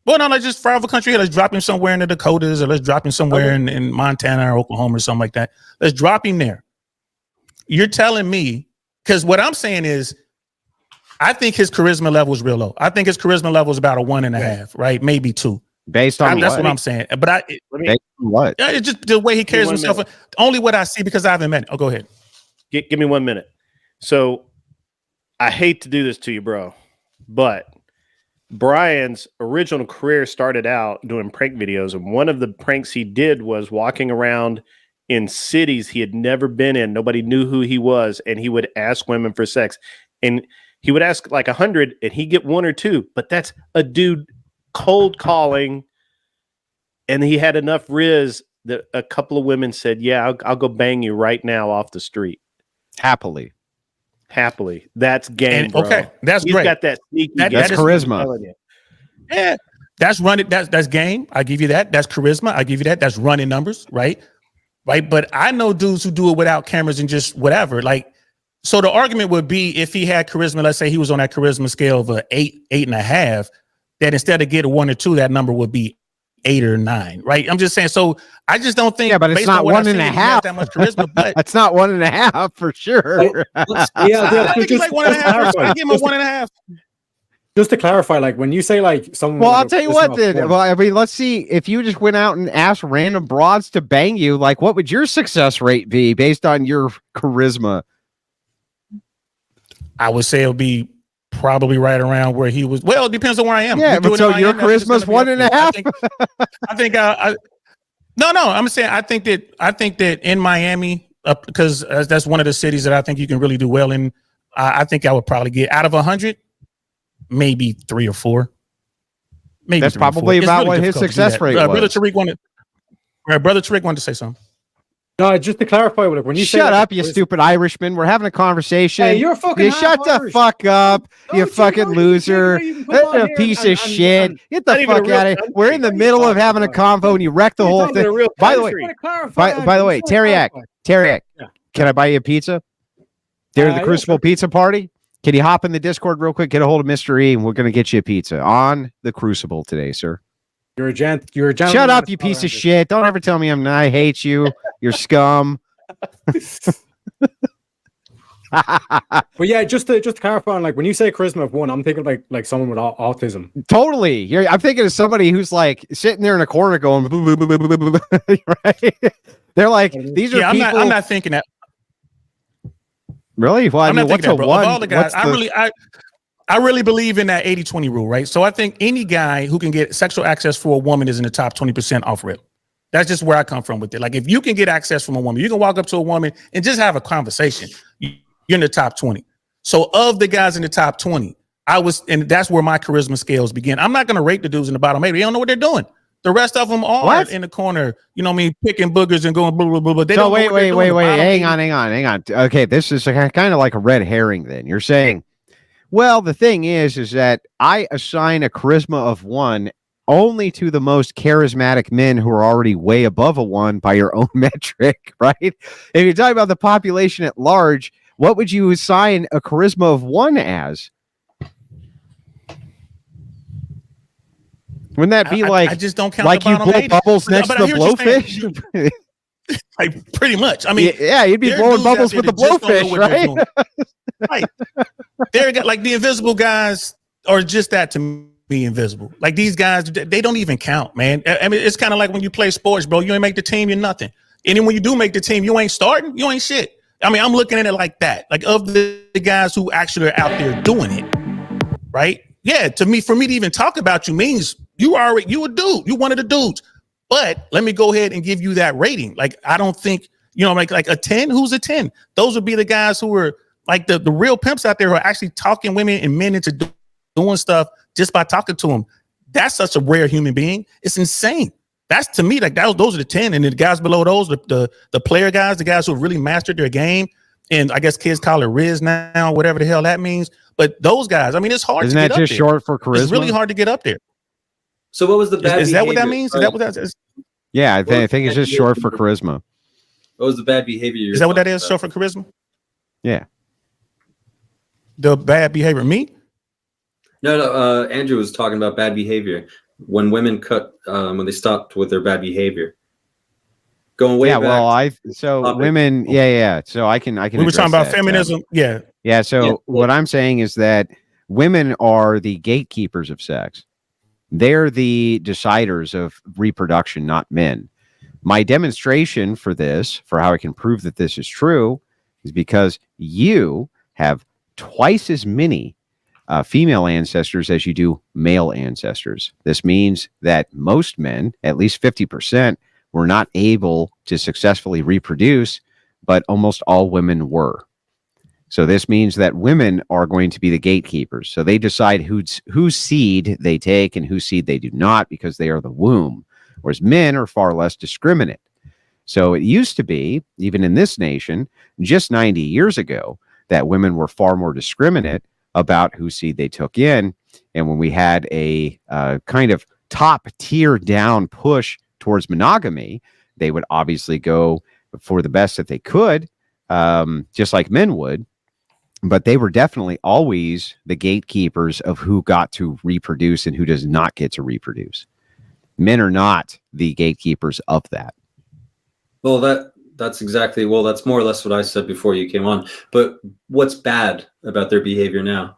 Well, no, let's just flyover country. Let's drop him somewhere in the Dakotas, or let's drop him somewhere in Montana or Oklahoma or something like that. Let's drop him there. You're telling me, because what I'm saying is, I think his charisma level is real low. I think his charisma level is about a 1.5, right? Maybe 2. Based on that's what I'm saying. But what? It's just the way he carries himself. Only what I see, because I haven't met him. Oh, go ahead. Give me 1 minute. So I hate to do this to you, bro, but Brian's original career started out doing prank videos, and one of the pranks he did was walking around in cities he had never been in. Nobody knew who he was, and he would ask women for sex. And he would ask like 100, and he'd get 1 or 2. But that's a dude cold calling, and he had enough riz that a couple of women said, "Yeah, I'll go bang you right now off the street." Happily. That's game, bro. Okay, that's He's great. got that sneaky. That's charisma. Yeah, that's running. That's game. I give you that. That's charisma. I give you that. That's running numbers, right? But I know dudes who do it without cameras and just whatever. Like, so the argument would be, if he had charisma, let's say he was on that charisma scale of a 8, 8.5, that instead of getting 1 or 2, that number would be 8 or 9, right? I'm just saying. So I just don't think. Yeah, but it's not 1.5. That much charisma, but it's not 1.5 for sure. I think it's like 1.5. I give him a 1.5. Just to clarify, like when you say like someone. Well, I'll tell you what. Then, well, I mean, let's see. If you just went out and asked random broads to bang you, like, what would your success rate be based on your charisma? I would say it'll be probably right around where he was. Well, it depends on where I am. Yeah, but so your charisma is 1.5. I think. No. I'm saying I think that in Miami, because that's one of the cities that I think you can really do well in. I think I would probably get, out of 100, maybe 3 or 4. Maybe that's probably about what his success rate was. Brother Tariq wanted to say something. No, just to clarify, like when you shut up, you stupid Irishman. We're having a conversation. Hey, you're fucking. You shut the fuck up, you fucking loser. That's a piece of shit. Get the fuck out of here. We're in the middle of having a convo and you wreck the whole thing. By the way, by the way, Teriak, can I buy you a pizza? During the Crucible Pizza Party, Can you hop in the Discord real quick? Get a hold of Mr. E, and we're going to get you a pizza on the Crucible today, sir. You're a gentleman. Shut up, you piece of shit. Don't ever tell me I hate you. You're scum. But yeah, just to clarify, like when you say charisma of 1, I'm thinking like someone with autism. Totally. I'm thinking of somebody who's like sitting there in a corner going, right? They're like, these are people. I'm not thinking that. Really? Well, I mean, what's a that, one? Of all the guys, I really believe in that 80-20 rule, right? So I think any guy who can get sexual access for a woman is in the top 20% off rip. That's just where I come from with it. Like if you can get access from a woman, you can walk up to a woman and just have a conversation. You're in the top 20. So of the guys in the top 20, and that's where my charisma scales begin. I'm not going to rate the dudes in the bottom 8. They don't know what they're doing. The rest of them are in the corner, you know what I mean, picking boogers and going blah, blah, blah, blah. They don't wait. Hang on. Okay, this is kind of like a red herring then. You're saying, well, the thing is that I assign a charisma of 1 only to the most charismatic men who are already way above a 1 by your own metric, right? If you're talking about the population at large, what would you assign a charisma of 1 as? Wouldn't that be I just don't count like you blow bubbles next to the blowfish? Like pretty much. I mean, yeah, you'd be blowing bubbles with the blowfish, right? Right. They're like the invisible guys are just that to me, invisible. Like these guys, they don't even count, man. I mean, it's kind of like when you play sports, bro. You ain't make the team, you're nothing. And then when you do make the team, you ain't starting, you ain't shit. I mean, I'm looking at it like that. Like of the guys who actually are out there doing it, right? Yeah, to me, for me to even talk about you means you a dude. You one of the dudes. But let me go ahead and give you that rating. Like, I don't think, like a 10, who's a 10? Those would be the guys who are like the real pimps out there who are actually talking women and men into doing stuff just by talking to them. That's such a rare human being. It's insane. That's to me, like those are the 10. And then the guys below those, the player guys, the guys who have really mastered their game. And I guess kids call it Riz now, whatever the hell that means. But those guys, I mean, it's hard to get up there. Isn't that just short for charisma? It's really hard to get up there. So what was the bad Is that what that means? Is that what that is? Yeah, I think it's just short for charisma. What was the bad behavior? Is that what that is? Short for charisma? Yeah. The bad behavior. Me? No. Andrew was talking about bad behavior when women when they stopped with their bad behavior. Going way back. Well, women. Yeah. So I can. We were talking about feminism. Yeah. Yeah. So what I'm saying is that women are the gatekeepers of sex. They're the deciders of reproduction, not men. My demonstration for how I can prove that this is true, is because you have twice as many female ancestors as you do male ancestors. This means that most men, at least 50%, were not able to successfully reproduce, but almost all women were. So this means that women are going to be the gatekeepers. So they decide whose seed they take and whose seed they do not, because they are the womb, whereas men are far less discriminate. So it used to be, even in this nation, just 90 years ago, that women were far more discriminate about whose seed they took in. And when we had a kind of top tier down push towards monogamy, they would obviously go for the best that they could, just like men would. But they were definitely always the gatekeepers of who got to reproduce and who does not get to reproduce. Men are not the gatekeepers of that. Well, that's more or less what I said before you came on. But what's bad about their behavior now?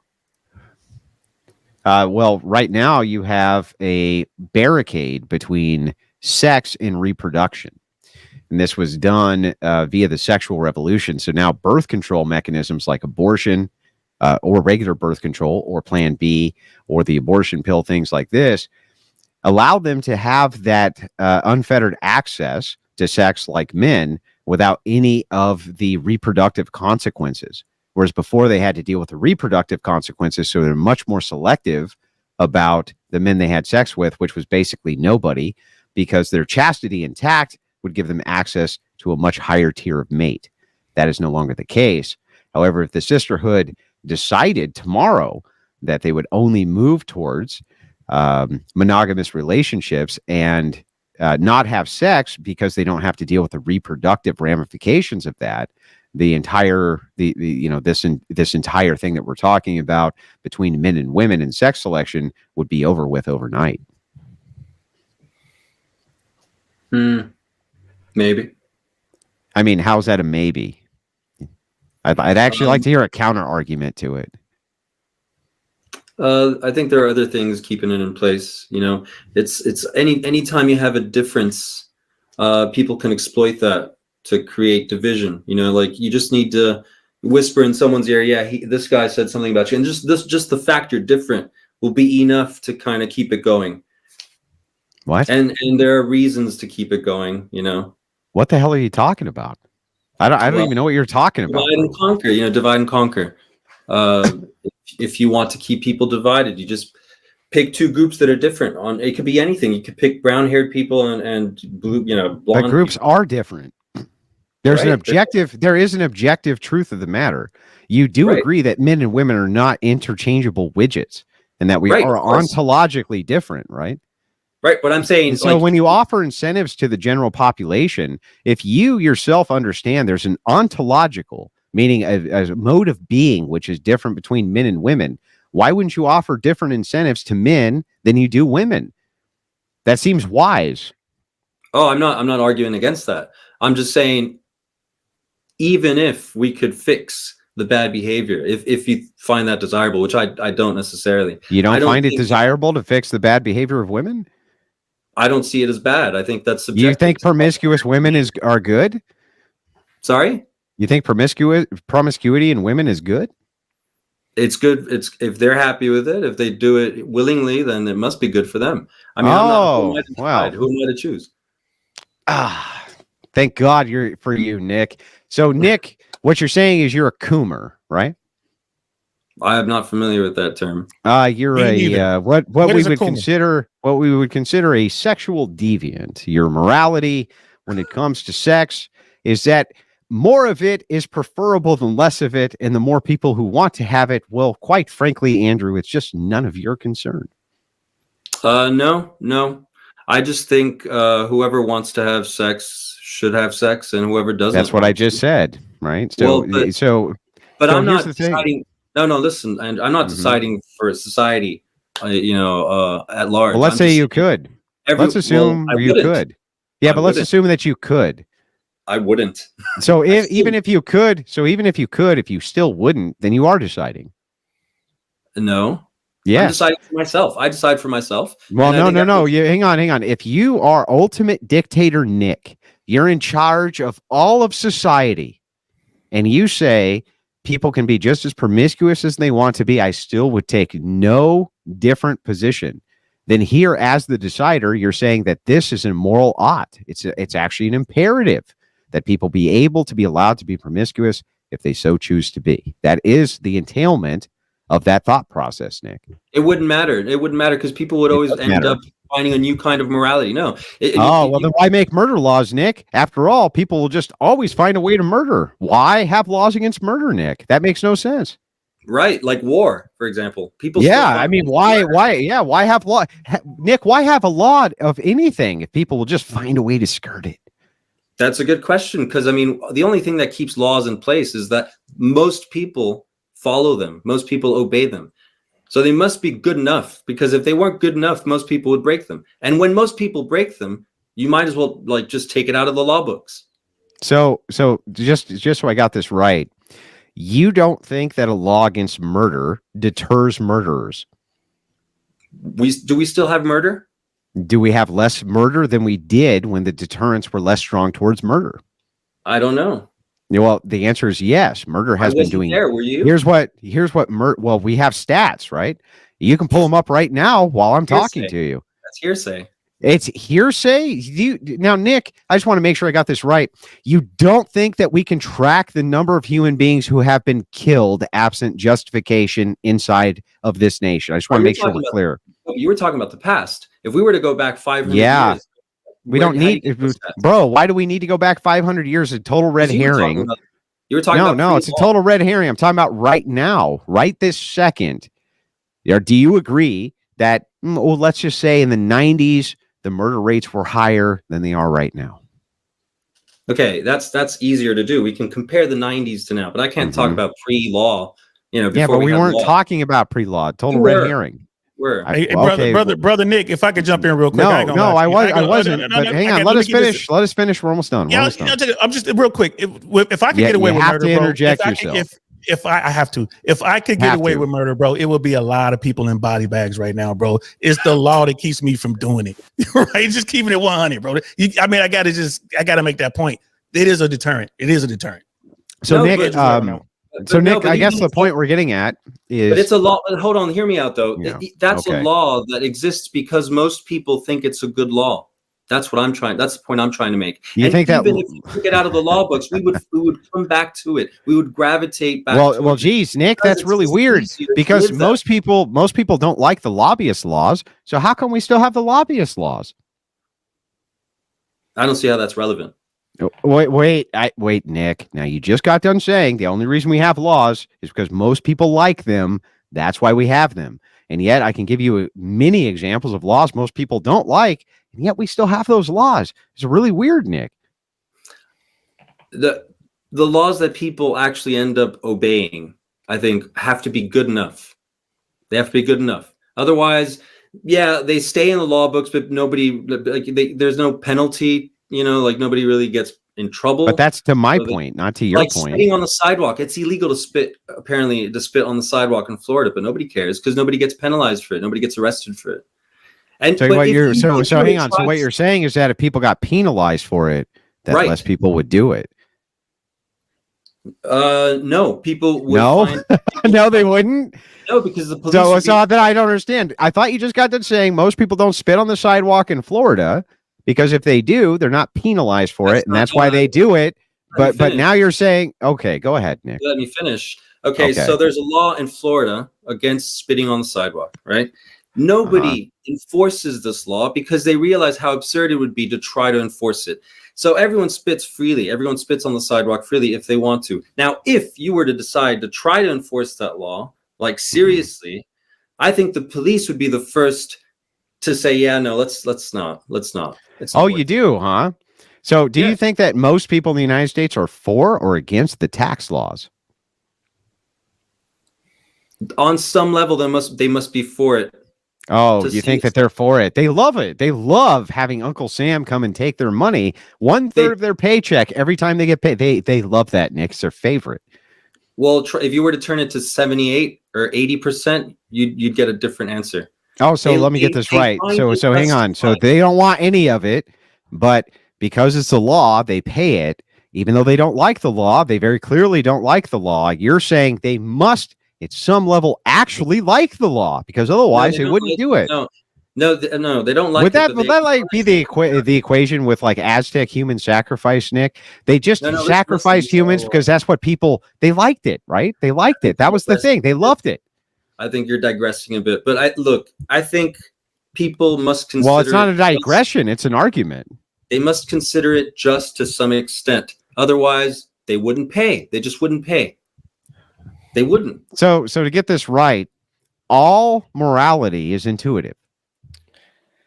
Well, right now you have a barricade between sex and reproduction. And this was done via the sexual revolution. So now birth control mechanisms like abortion or regular birth control or Plan B or the abortion pill, things like this, allow them to have that unfettered access to sex like men without any of the reproductive consequences. Whereas before they had to deal with the reproductive consequences. So they're much more selective about the men they had sex with, which was basically nobody, because their chastity intact would give them access to a much higher tier of mate. That is no longer the case. However, if the sisterhood decided tomorrow that they would only move towards monogamous relationships and not have sex because they don't have to deal with the reproductive ramifications of that, the entire this entire thing that we're talking about between men and women and sex selection would be over with overnight. Maybe. I mean, how's that a maybe? I'd actually like to hear a counter argument to it. I think there are other things keeping it in place. It's anytime you have a difference, people can exploit that to create division. Like you just need to whisper in someone's ear, yeah, this guy said something about you, and just the fact you're different will be enough to kind of keep it going. What? And there are reasons to keep it going. What the hell are you talking about? I don't even know what you're talking about. Divide and conquer. Divide and conquer. If you want to keep people divided, you just pick two groups that are different. It could be anything. You could pick brown-haired people and blue, blonde. But groups people. are different. There's an objective. There is an objective truth of the matter. You do agree that men and women are not interchangeable widgets, and that we are ontologically different, right? Right, but I'm saying... So when you offer incentives to the general population, if you yourself understand there's an ontological, meaning a mode of being, which is different between men and women, why wouldn't you offer different incentives to men than you do women? That seems wise. Oh, I'm not arguing against that. I'm just saying, even if we could fix the bad behavior, if you find that desirable, which I don't necessarily. You don't find it desirable to fix the bad behavior of women? I don't see it as bad. I think that's subjective. You think promiscuous women are good? Sorry? You think promiscuity in women is good? It's good. It's if they're happy with it, if they do it willingly, then it must be good for them. I mean, who am I to choose? Thank God for you, Nick. So, Nick, what you're saying is you're a coomer, right? I am not familiar with that term. You're what we would consider a sexual deviant. Your morality when it comes to sex is that more of it is preferable than less of it, and the more people who want to have it, well, quite frankly, Andrew, it's just none of your concern. No. I just think whoever wants to have sex should have sex, and whoever doesn't. That's what I just said, right? So, but I'm not deciding. No, listen, and I'm not deciding for society, at large. Well, let's say you could. Let's assume you could. Yeah, but let's assume that you could. I wouldn't. So even if you could, if you still wouldn't, then you are deciding. No. Yeah. I'm deciding for myself. I decide for myself. Well, no. Hang on. If you are ultimate dictator, Nick, you're in charge of all of society, and you say people can be just as promiscuous as they want to be, I still would take no different position. Then here, as the decider, you're saying that this is a moral ought. It's actually an imperative that people be able to be allowed to be promiscuous if they so choose to be. That is the entailment of that thought process, Nick. It wouldn't matter. It wouldn't matter because people would always end up finding a new kind of morality. No. Then why make murder laws, Nick? After all, people will just always find a way to murder. Why have laws against murder, Nick? That makes no sense. Right, like war, for example. People. Yeah, I mean, why have law, Nick? Why have a law of anything if people will just find a way to skirt it? That's a good question because I mean, the only thing that keeps laws in place is that most people follow them. Most people obey them. So they must be good enough because if they weren't good enough, most people would break them. And when most people break them, you might as well just take it out of the law books. So just so I got this right, you don't think that a law against murder deters murderers? Do we still have murder? Do we have less murder than we did when the deterrents were less strong towards murder? I don't know. Well, the answer is yes. Murder has been doing. There, were you? Here's what. Well, we have stats, right? You can pull them up right now while I'm talking to you. That's hearsay. It's hearsay. Now, Nick, I just want to make sure I got this right. You don't think that we can track the number of human beings who have been killed absent justification inside of this nation? I just want to make sure we're clear. You were talking about the past. If we were to go back 500 years. We don't need, bro. Why do we need to go back 500 years? A total red herring. You were talking about. No, it's a total red herring. I'm talking about right now, right this second. Do you agree that, well, let's just say in the 90s, the murder rates were higher than they are right now? Okay, that's easier to do. We can compare the 90s to now, but I can't talk about pre-law. You know, before yeah, but we had weren't law. talking about pre-law. Total You red were. herring. Were. Hey, brother Nick, if I could jump in real quick. No, I wasn't. But hang on, let us finish. Let us finish. We're almost done. Yeah, I'm just real quick. If I could get away with murder, bro, interject yourself. If I have to, if I could get away with murder, bro, it would be a lot of people in body bags right now, bro. It's the law that keeps me from doing it, right? Just keeping it 100, bro. I gotta make that point. It is a deterrent. It is a deterrent. So Nick, Nick, I guess the point we're getting at is, but it's a law. Hold on, hear me out though. Yeah. That's a law that exists because most people think it's a good law. That's what I'm trying. That's the point I'm trying to make. You think that even if you took it out of the law books, we would come back to it. We would gravitate back. Well, geez, Nick, that's really weird because most people don't like the lobbyist laws. So how come we still have the lobbyist laws? I don't see how that's relevant. Wait, Nick. Now you just got done saying the only reason we have laws is because most people like them. That's why we have them. And yet I can give you many examples of laws most people don't like, and yet we still have those laws. It's really weird, Nick. The laws that people actually end up obeying, I think, have to be good enough. They have to be good enough. Otherwise, yeah, they stay in the law books, but nobody, there's no penalty. You know, like nobody really gets in trouble. But that's to my point, not to your point. Spitting on the sidewalk. It's illegal to spit, apparently, to spit on the sidewalk in Florida, but nobody cares because nobody gets penalized for it. Nobody gets arrested for it. And so what you're hang on. So what you're saying is that if people got penalized for it, that less people would do it. No, people would. No, no, they wouldn't. No, because the police. So that I don't understand. I thought you just got done saying most people don't spit on the sidewalk in Florida. Because if they do, they're not penalized for it, and that's why they do it. But now you're saying, okay, go ahead, Nick. Let me finish. Okay, so there's a law in Florida against spitting on the sidewalk, right? Nobody enforces this law because they realize how absurd it would be to try to enforce it. So everyone spits freely. Everyone spits on the sidewalk freely if they want to. Now, if you were to decide to try to enforce that law, like seriously, I think the police would be the first to say, yeah, no, let's not. Oh, you do, huh? So do you think that most people in the United States are for or against the tax laws? On some level, they must be for it. Oh, you think that they're for it? They love it. They love having Uncle Sam come and take their money, 1/3 of their paycheck every time they get paid. They love that, Nick. It's their favorite. Well, if you were to turn it to 78 or 80%, you'd get a different answer. Oh, so let me get this right. So hang on. So they don't want any of it, but because it's a law, they pay it. Even though they don't like the law, they very clearly don't like the law. You're saying they must, at some level, actually like the law because otherwise they wouldn't do it. No, they don't like. Would that like be the equation with like Aztec human sacrifice, Nick? They just sacrificed humans because that's what people they liked it, right? They liked it. That was the thing. They loved it. I think you're digressing a bit, but I think people must consider. Well, it's not a digression; it's an argument. They must consider it just to some extent. Otherwise, they wouldn't pay. They just wouldn't pay. They wouldn't. So to get this right, all morality is intuitive.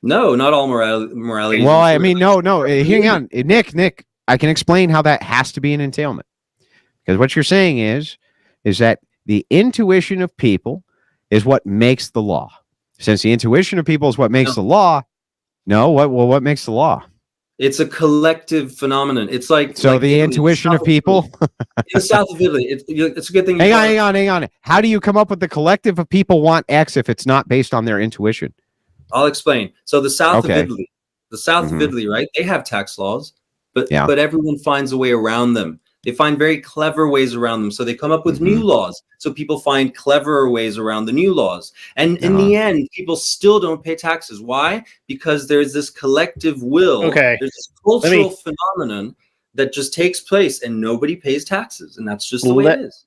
No, not all morality. Well, I mean, no. Hang on, Nick. I can explain how that has to be an entailment, because what you're saying is that the intuition of people is what makes the law. Since the intuition of people is what makes the law, what makes the law? It's a collective phenomenon. It's like the intuition of people in the south of Italy. It's a good thing. Hang on. How do you come up with the collective of people want X if it's not based on their intuition? I'll explain. So the south of Italy, right? They have tax laws, but everyone finds a way around them. They find very clever ways around them. So they come up with new laws. So people find cleverer ways around the new laws. And in the end, people still don't pay taxes. Why? Because there's this collective will. Okay. There's this cultural phenomenon that just takes place and nobody pays taxes. And that's just the way it is.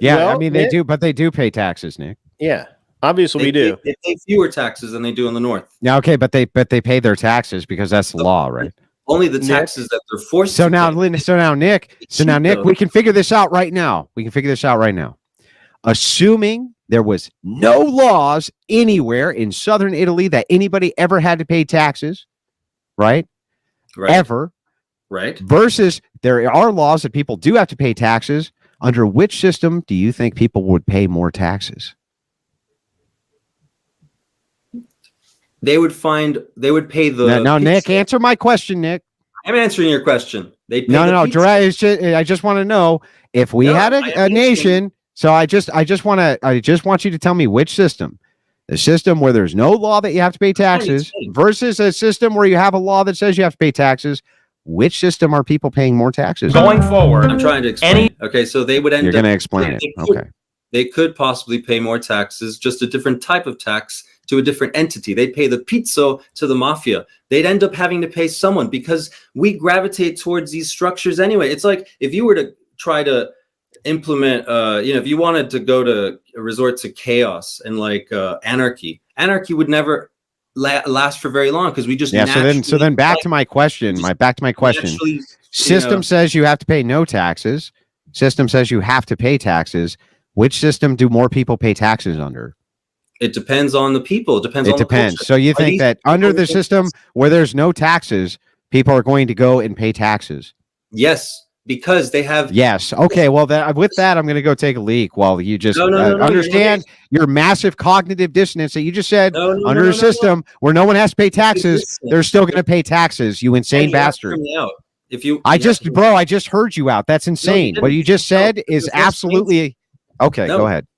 Yeah, well, I mean, they do, but they do pay taxes, Nick. Yeah. Obviously, we do. They pay fewer taxes than they do in the north. Yeah, okay, but they pay their taxes because that's the law, right? Only the taxes that they're forced. So now, Nick, we can figure this out right now. Assuming there was no laws anywhere in southern Italy that anybody ever had to pay taxes, right? Right. Ever. Right. Versus there are laws that people do have to pay taxes. Under which system do you think people would pay more taxes? They would pay the. Now, Nick, answer my question, Nick. I'm answering your question. They pay No. I just want to know if we had a nation. So I just want you to tell me which system. The system where there's no law that you have to pay taxes versus a system where you have a law that says you have to pay taxes. Which system are people paying more taxes going forward? I'm trying to explain. Okay, so they would end You're up. going to explain it. Okay. They could possibly pay more taxes, just a different type of tax to a different entity. They'd pay the pizzo to the mafia. They'd end up having to pay someone because we gravitate towards these structures anyway. It's like if you were to try to implement, if you wanted to go to resort to chaos and like anarchy would never last for very long because we just so then back to my question. System says you have to pay no taxes. System says you have to pay taxes. Which system do more people pay taxes under? It depends on the people. It depends. The culture. So you think that under the system where there's no taxes, people are going to go and pay taxes? Yes, because they have. Yes. Okay. Well, with that, I'm going to go take a leak while you just understand your massive cognitive dissonance that you just said. Under a system where no one has to pay taxes, they're still going to pay taxes. You insane bastard. I just heard you out. That's insane. What you just said is absolutely okay. Go ahead.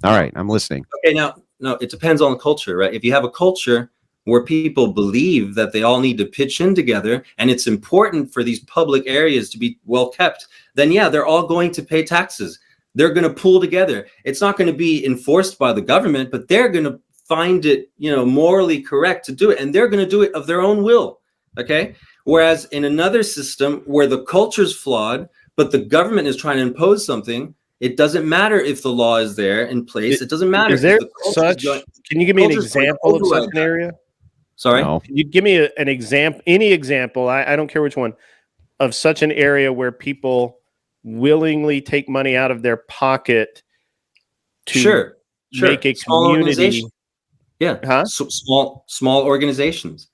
All right, I'm listening. Okay, now, it depends on the culture, right? If you have a culture where people believe that they all need to pitch in together and it's important for these public areas to be well kept, then yeah, they're all going to pay taxes. They're going to pool together. It's not going to be enforced by the government, but they're going to find it, morally correct to do it. And they're going to do it of their own will. Okay. Whereas in another system where the culture's flawed, but the government is trying to impose something, it doesn't matter if the law is there in place. It doesn't matter. Is there can you give me an example of such an area? Sorry? No. Can you give me an example, any example, I don't care which one, of such an area where people willingly take money out of their pocket to make a community? Yeah. Huh? So small organizations.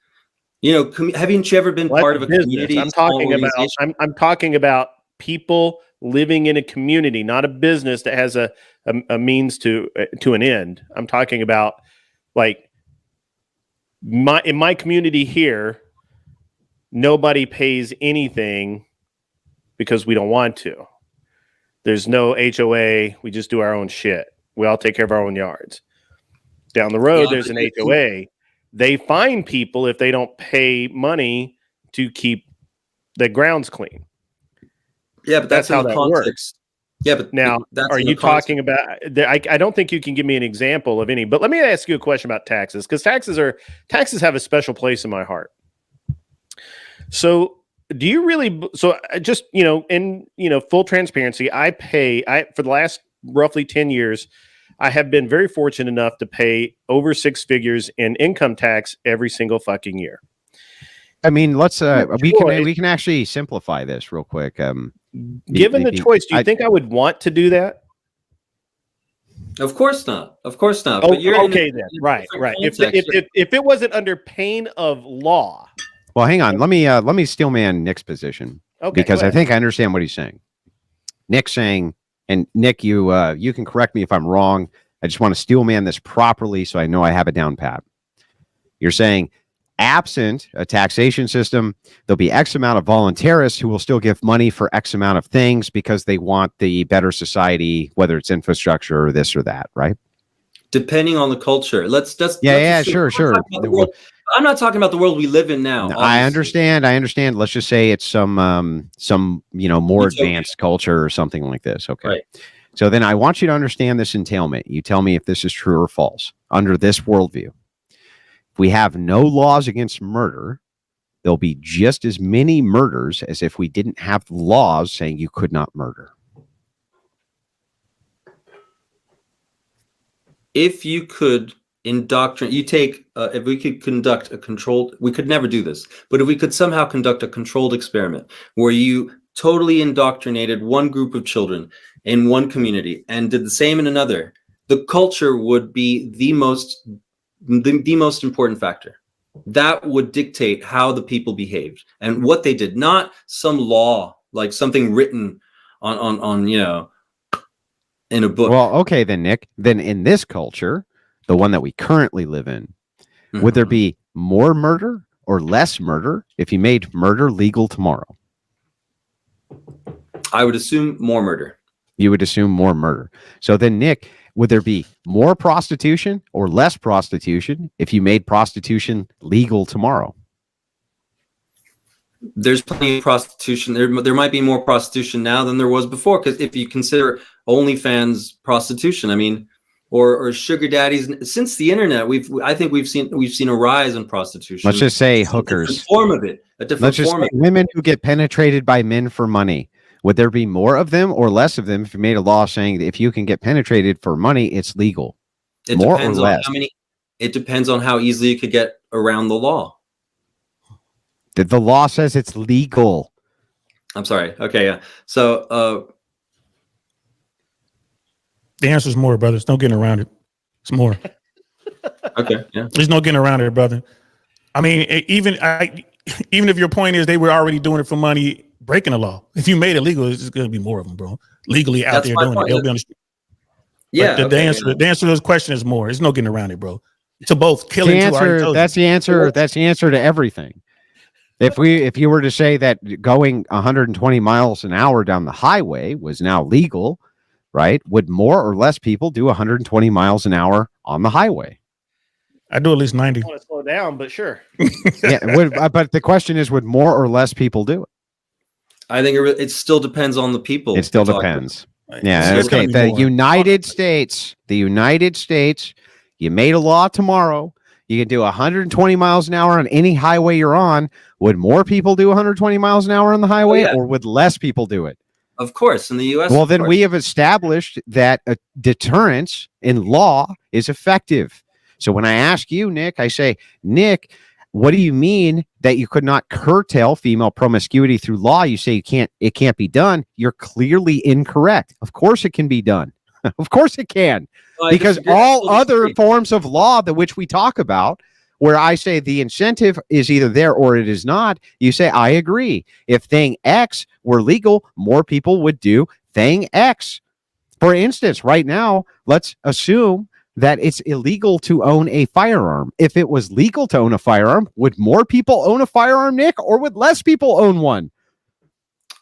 Haven't you ever been part of a community? I'm talking about people living in a community, not a business that has a means to an end. I'm talking about like in my community here, nobody pays anything because we don't want to. There's no HOA. We just do our own shit. We all take care of our own yards. Down the road, there's an HOA. They fine people if they don't pay money to keep the grounds clean. Yeah, but that's how that works. Yeah, but now, are you talking about? I don't think you can give me an example of any. But let me ask you a question about taxes, because taxes have a special place in my heart. So, do you really? So, just in full transparency, for the last roughly 10 years, I have been very fortunate enough to pay over 6 figures in income tax every single fucking year. I mean, let's we can actually simplify this real quick. Given the choice, do you think I would want to do that? Of course not. Of course not. Oh, but you're okay then. Right. If it wasn't under pain of law. Well, hang on. Let me steelman Nick's position. Okay. Because I think I understand what he's saying. Nick's saying, and Nick, you can correct me if I'm wrong. I just want to steelman this properly so I know I have it down pat. You're saying, absent a taxation system, there'll be X amount of voluntarists who will still give money for X amount of things because they want the better society, whether it's infrastructure or this or that, right? Depending on the culture. Sure. I'm not talking about the world we live in now. No, I understand. Let's just say it's some more advanced culture or something like this. Okay. Right. So then I want you to understand this entailment. You tell me if this is true or false under this worldview. If we have no laws against murder, there'll be just as many murders as if we didn't have laws saying you could not murder. If you could indoctrinate, if we could conduct a controlled, we could never do this, but if we could somehow conduct a controlled experiment where you totally indoctrinated one group of children in one community and did the same in another, the culture would be the most important factor. That would dictate how the people behaved and what they did, not some law like something written on in a book. Well, okay then, Nick. Then in this culture, the one that we currently live in, would there be more murder or less murder if you made murder legal tomorrow? I would assume more murder. You would assume more murder. So then, Nick, would there be more prostitution or less prostitution if you made prostitution legal tomorrow? There's plenty of prostitution. There might be more prostitution now than there was before, because if you consider OnlyFans prostitution, I mean, or sugar daddies, since the internet, I think we've seen a rise in prostitution. Let's just say hookers. A different form of it. Let's just say women who get penetrated by men for money. Would there be more of them or less of them if you made a law saying that if you can get penetrated for money, it's legal? More or less? It depends on how easily you could get around the law. The law says it's legal. I'm sorry. Okay, yeah. So the answer is more, brother. There's no getting around it. It's more. Okay, yeah. There's no getting around it, brother. I mean, even if your point is they were already doing it for money, breaking the law. If you made it legal, it's going to be more of them, bro. Legally out there doing it. They'll be on the street. Yeah. The answer to this question is more. There's no getting around it, bro. To both killing. That's the answer. That's the answer to everything. If you were to say that going 120 miles an hour down the highway was now legal, right? Would more or less people do 120 miles an hour on the highway? I do at least 90. I want to slow down, but sure. Yeah, but the question is, would more or less people do it? I think it still depends on the people. It still depends. Yeah. Okay. The United States, you made a law tomorrow. You can do 120 miles an hour on any highway you're on. Would more people do 120 miles an hour on the highway, or would less people do it? Of course, in the U.S. Well, then we have established that a deterrence in law is effective. So when I ask you, Nick, I say, Nick, what do you mean that you could not curtail female promiscuity through law? You say it can't be done. You're clearly incorrect. Of course it can be done. Of course it can. Because all other forms of law that which we talk about, where I say the incentive is either there or it is not, you say, I agree. If thing X were legal, more people would do thing X. For instance, right now, let's assume that it's illegal to own a firearm. If it was legal to own a firearm, would more people own a firearm, Nick, or would less people own one?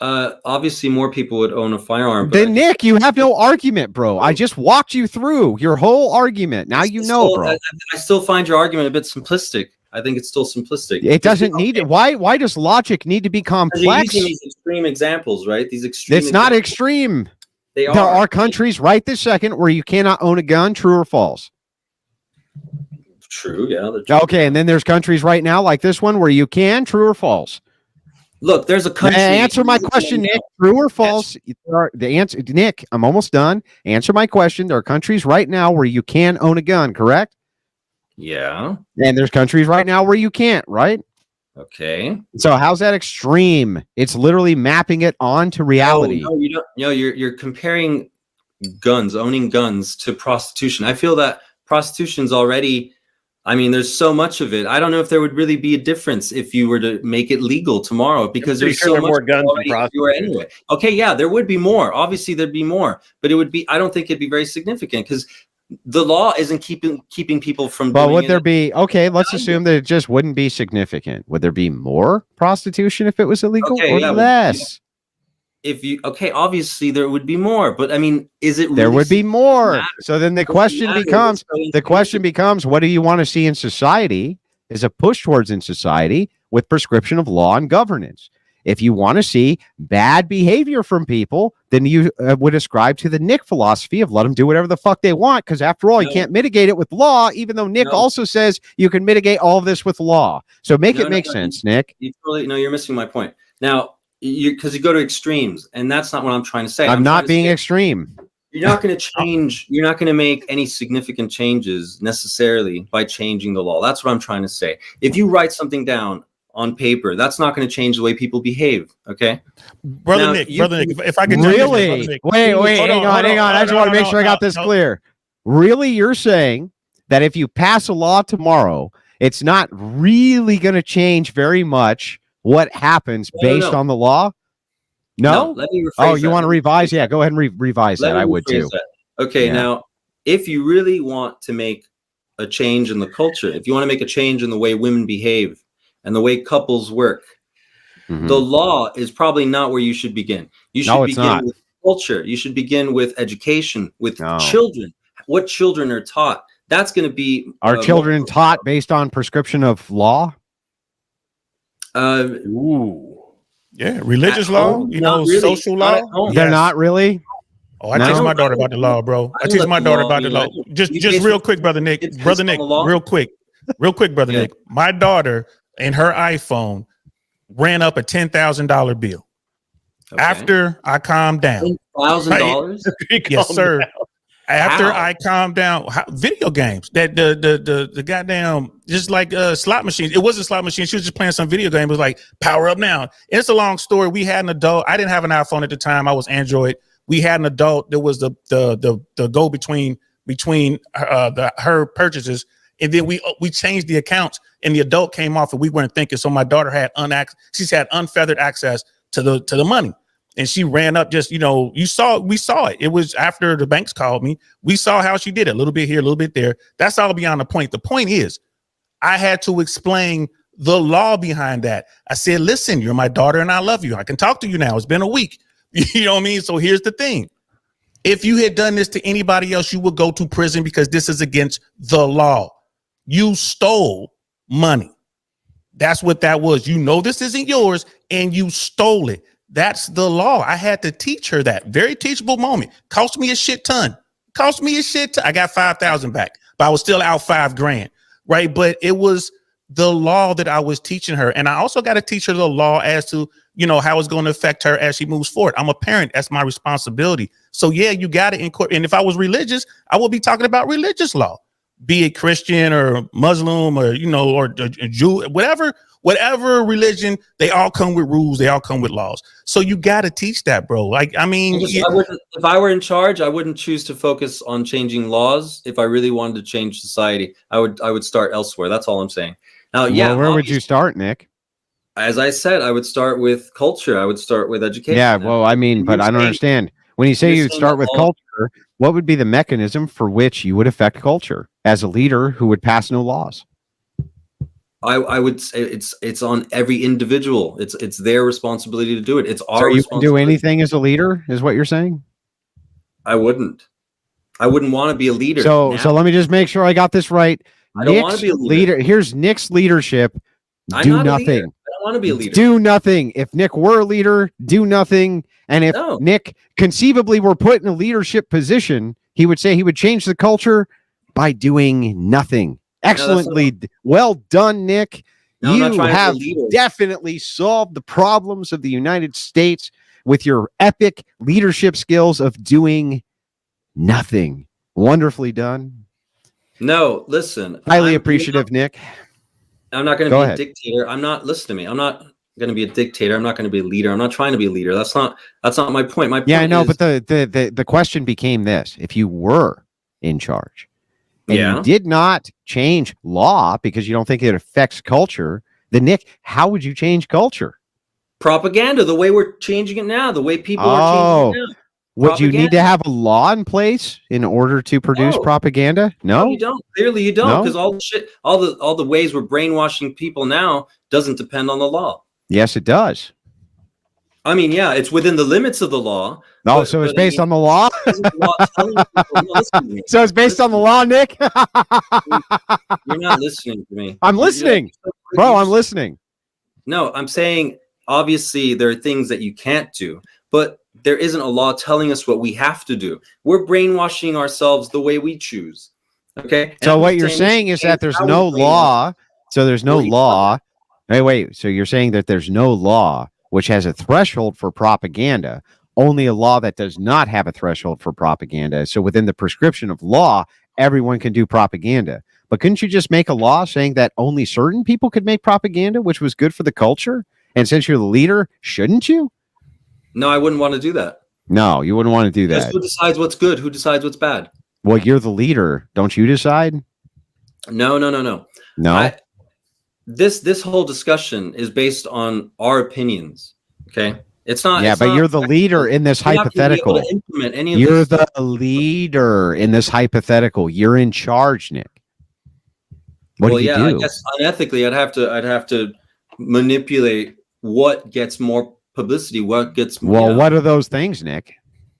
Obviously, more people would own a firearm. Then, Nick, you have no argument, bro. I just walked you through your whole argument. Now you know, bro. I still find your argument a bit simplistic. I think it's still simplistic. It doesn't need it. Why does logic need to be complex? You're using these extreme examples, right? These extreme. It's not extreme. There are countries right this second where you cannot own a gun. True or false? True. Yeah. Okay, and then there's countries right now like this one where you can. True or false? Look, there's a country. Answer my question, Nick. True or false? The answer, Nick. I'm almost done. Answer my question. There are countries right now where you can own a gun. Correct? Yeah. And there's countries right now where you can't. Right? Okay. So how's that extreme? It's literally mapping it onto reality. No, you don't. No, you're comparing owning guns, to prostitution. I feel that prostitution's already. I mean, there's so much of it. I don't know if there would really be a difference if you were to make it legal tomorrow, because there's so much more guns everywhere anyway. Okay, yeah, there would be more. Obviously, there'd be more, but it would be. I don't think it'd be very significant because the law isn't keeping people from. But would there be? Okay, let's assume that it just wouldn't be significant. Would there be more prostitution if it was illegal, or less? Obviously there would be more, but I mean, is it really there would be more? So then the question becomes, what do you want to see in society? Is a push towards in society with prescription of law and governance. If you want to see bad behavior from people, then you would ascribe to the Nick philosophy of let them do whatever the fuck they want, because after all, you can't mitigate it with law, even though Nick also says you can mitigate all of this with law. So make sense, Nick. You're missing my point. Now, because you go to extremes, and that's not what I'm trying to say. I'm not being extreme. You're not going to change. You're not going to make any significant changes necessarily by changing the law. That's what I'm trying to say. If you write something down on paper, that's not going to change the way people behave. Okay, brother Nick, if I could really wait, hang on. I just want to make sure I got this clear. Really, you're saying that if you pass a law tomorrow, it's not really going to change very much what happens based on the law? No? Let me rephrase Oh, you that. want to revise? Yeah, go ahead and revise Let that. me I would rephrase too. that. Okay, Yeah. now, if you really want to make a change in the culture, if you want to make a change in the way women behave and the way couples work, the law is probably not where you should begin. You should begin with culture. You should begin with education, with children, what children are taught. That's going to be... Are children taught based on prescription of law? Yeah, religious law, you know, really. Social law. They're not really? Oh, I teach my daughter about the law, bro. I teach my daughter about the law. Just real quick, brother Nick. Brother Nick, real quick, brother Nick. My daughter and her iPhone ran up a $10,000 bill. After I calmed down. $10,000? Yes, sir. After I calmed down, video games that the goddamn, just like slot machines. It wasn't slot machine. She was just playing some video game. It was like power up now. And it's a long story. We had an adult. I didn't have an iPhone at the time. I was Android. We had an adult that was the go between her purchases, and then we changed the accounts, and the adult came off, and we weren't thinking. So my daughter had she's had unfeathered access to the money. And she ran up, just, you know, we saw it. It was after the banks called me. We saw how she did it, a little bit here, a little bit there. That's all beyond the point. The point is, I had to explain the law behind that. I said, listen, you're my daughter and I love you. I can talk to you now. It's been a week. You know what I mean? So here's the thing. If you had done this to anybody else, you would go to prison because this is against the law. You stole money. That's what that was. You know this isn't yours and you stole it. That's the law. I had to teach her that. Very teachable moment. Cost me a shit ton. I got 5,000 back, but I was still out $5,000, right? But it was the law that I was teaching her. And I also got to teach her the law as to, you know, how it's going to affect her as she moves forward. I'm a parent. That's my responsibility. So yeah, you got to incorporate. And if I was religious, I would be talking about religious law, be it Christian or Muslim or, you know, or Jew, whatever religion, they all come with rules. They all come with laws. So you got to teach that, bro. Like, I mean, if I were in charge, I wouldn't choose to focus on changing laws. If I really wanted to change society, I would start elsewhere. That's all I'm saying. Now, well, where would you start, Nick? As I said, I would start with culture. I would start with education. Yeah, well, I mean, but I don't understand. When you say you'd start with culture, what would be the mechanism for which you would affect culture as a leader who would pass no laws? I would say it's on every individual. It's their responsibility to do it. It's our responsibility. You can do anything as a leader, is what you're saying? I wouldn't want to be a leader. So let me just make sure I got this right. I don't want to be a leader. Here's Nick's leadership. Do nothing. I don't want to be a leader. Do nothing. If Nick were a leader, do nothing. And if Nick conceivably were put in a leadership position, he would say he would change the culture by doing nothing. Excellently. Well done, Nick. You have definitely solved the problems of the United States with your epic leadership skills of doing nothing. Wonderfully done. No, listen. Highly appreciative, Nick. I'm not going to be a dictator. Listen to me. I'm not going to be a dictator. I'm not going to be a leader. I'm not trying to be a leader. That's not my point. My point I know, but the question became this. If you were in charge, and you did not change law because you don't think it affects culture, then Nick, how would you change culture? Propaganda, the way we're changing it now, the way people are changing it now. Would you need to have a law in place in order to produce propaganda? No, you don't. Clearly you don't, because all the ways we're brainwashing people now doesn't depend on the law. Yes, it does. I mean, yeah, it's within the limits of the law. No, so it's based on the law. So it's based on the law, Nick. You're not listening to me. I'm listening, bro. I'm listening. No, I'm saying obviously there are things that you can't do, but there isn't a law telling us what we have to do. We're brainwashing ourselves the way we choose. Okay. So what you're saying is that there's no law. So there's no law. Wait. So you're saying that there's no law which has a threshold for propaganda, only a law that does not have a threshold for propaganda. So within the prescription of law, everyone can do propaganda. But couldn't you just make a law saying that only certain people could make propaganda, which was good for the culture? And since you're the leader, shouldn't you? No, I wouldn't want to do that. No, you wouldn't want to do that. Who decides what's good? Who decides what's bad? Well, you're the leader. Don't you decide? No. No. This whole discussion is based on our opinions. Okay. It's not. Yeah, it's but not you're the leader in this you're not gonna be able hypothetical. to implement any of You're this the stuff. leader in this hypothetical. You're in charge, Nick. What do you do? I guess unethically, I'd have to manipulate what gets more publicity, what gets. Well, what are those things, Nick?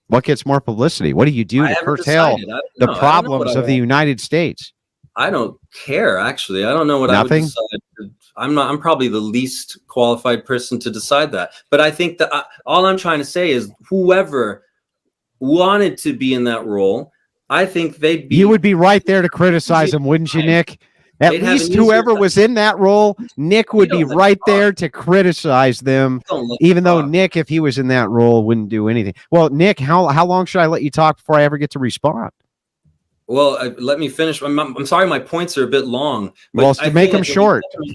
What gets more publicity? What do you do I to haven't curtail decided. the I don't know what problems I of the want. United States? I don't care, actually. I don't know what Nothing? I would decide. I'm probably the least qualified person to decide that. But I think that all I'm trying to say is whoever wanted to be in that role, I think they'd be. You would be right there to criticize them, wouldn't you, Nick? At They'd have least an easier whoever time. was in that role, Nick would You be don't let right me talk. there to criticize them, Don't let me even though talk. Nick, if he was in that role, wouldn't do anything. Well, Nick, how long should I let you talk before I ever get to respond? Well, let me finish. I'm sorry, my points are a bit long. But Well, to make them short. You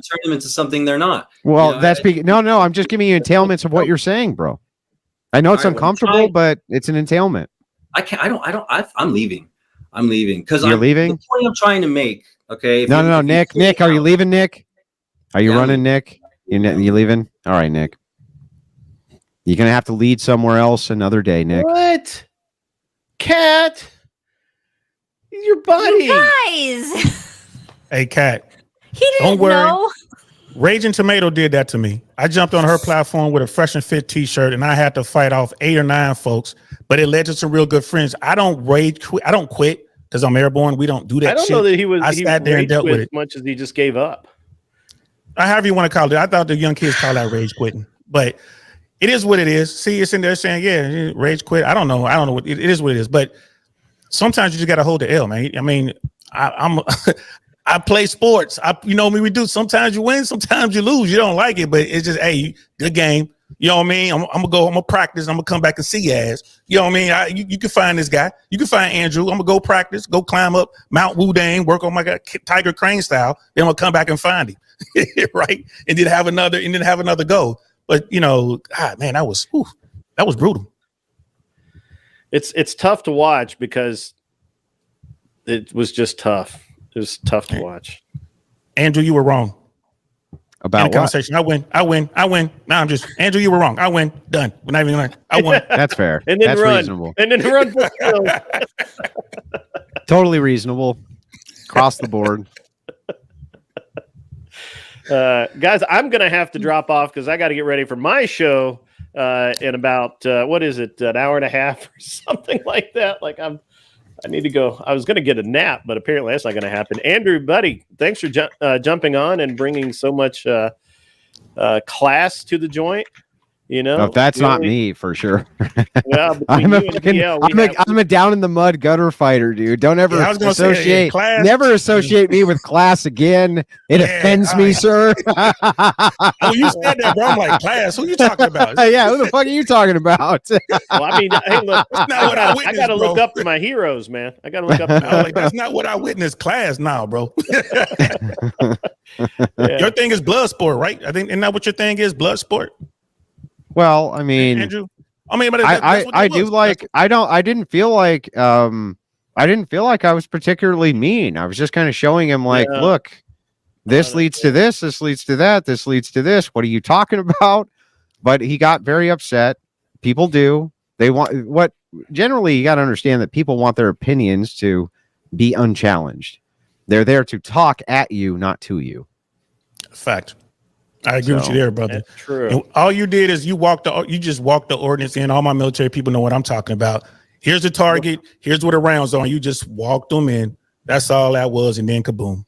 turn them into something they're not. Well, You know, no. I'm just giving you entailments of what you're saying, bro. I know it's All right, well, uncomfortable, but it's an entailment. I can't. I'm leaving. I'm leaving because You're leaving? The point I'm trying to make. Okay. No, Nick. Nick, are you leaving, Nick? Are you Yeah, I'm running, Nick? You leaving? All right, Nick. You're gonna have to lead somewhere else another day, Nick. What? Cat? Your buddy. You guys. Hey, Kat, He didn't don't worry. know. Raging Tomato did that to me. I jumped on her platform with a Fresh and Fit t-shirt, and I had to fight off 8 or 9 folks, but it led to some real good friends. I don't rage quit. I don't quit because I'm airborne. We don't do that. I don't shit. know that he was. I sat there and dealt with it. As much as he just gave up. However you want to call it. I thought the young kids call that rage quitting, but it is what it is. See, it's in there saying, yeah, rage quit. I don't know what it is. What it is, but sometimes you just got to hold the L, man. I mean, I'm I play sports. You know me. We do. Sometimes you win, sometimes you lose. You don't like it, but it's just, hey, good game. You know what I mean? I'm gonna practice. I'm gonna come back and see your ass. You know what I mean? You can find this guy. You can find Andrew. I'm gonna go practice, go climb up Mount Wudang, work on my Tiger Crane style. Then I'm gonna come back and find him, right? And then have another go. But you know, man, that was brutal. It's tough to watch because it was just tough. It was tough to watch. Andrew, you were wrong. About what? Conversation. I win. Now I'm just Andrew, you were wrong. I win. Done. We're not even like I won. That's fair. And then that's run. reasonable. And then run. Totally reasonable. Across the board. Guys, I'm gonna have to drop off because I got to get ready for my show in about what is it, an hour and a half or something like that. Like I need to go. I was going to get a nap, but apparently that's not going to happen. Andrew, buddy, thanks for jumping on and bringing so much class to the joint. You know, no, that's not me for sure. Well, I'm a down in the mud gutter fighter, dude. Don't ever associate. Never associate me with class again. It offends me, sir. Oh, you said that, bro. I'm like, class. Who you talking about? Yeah, who the fuck are you talking about? Well, I mean, hey, look, I got to look up to my heroes, man. I got to look up. Like, that's not what I witnessed. Class now, bro. Your thing is blood sport, right? I think, isn't that what your thing is? Blood sport. Well, I mean, Andrew. I mean, but I do like. I didn't feel like. I didn't feel like I was particularly mean. I was just kind of showing him, like, look, this leads to this. This leads to that. This leads to this. What are you talking about? But he got very upset. People do. They want what. Generally, you got to understand that people want their opinions to be unchallenged. They're there to talk at you, not to you. Fact. I agree with you there, brother. That's true. And all you did is you just walked the ordinance in. All my military people know what I'm talking about. Here's the target. Here's what the rounds on. You just walked them in. That's all that was, and then kaboom.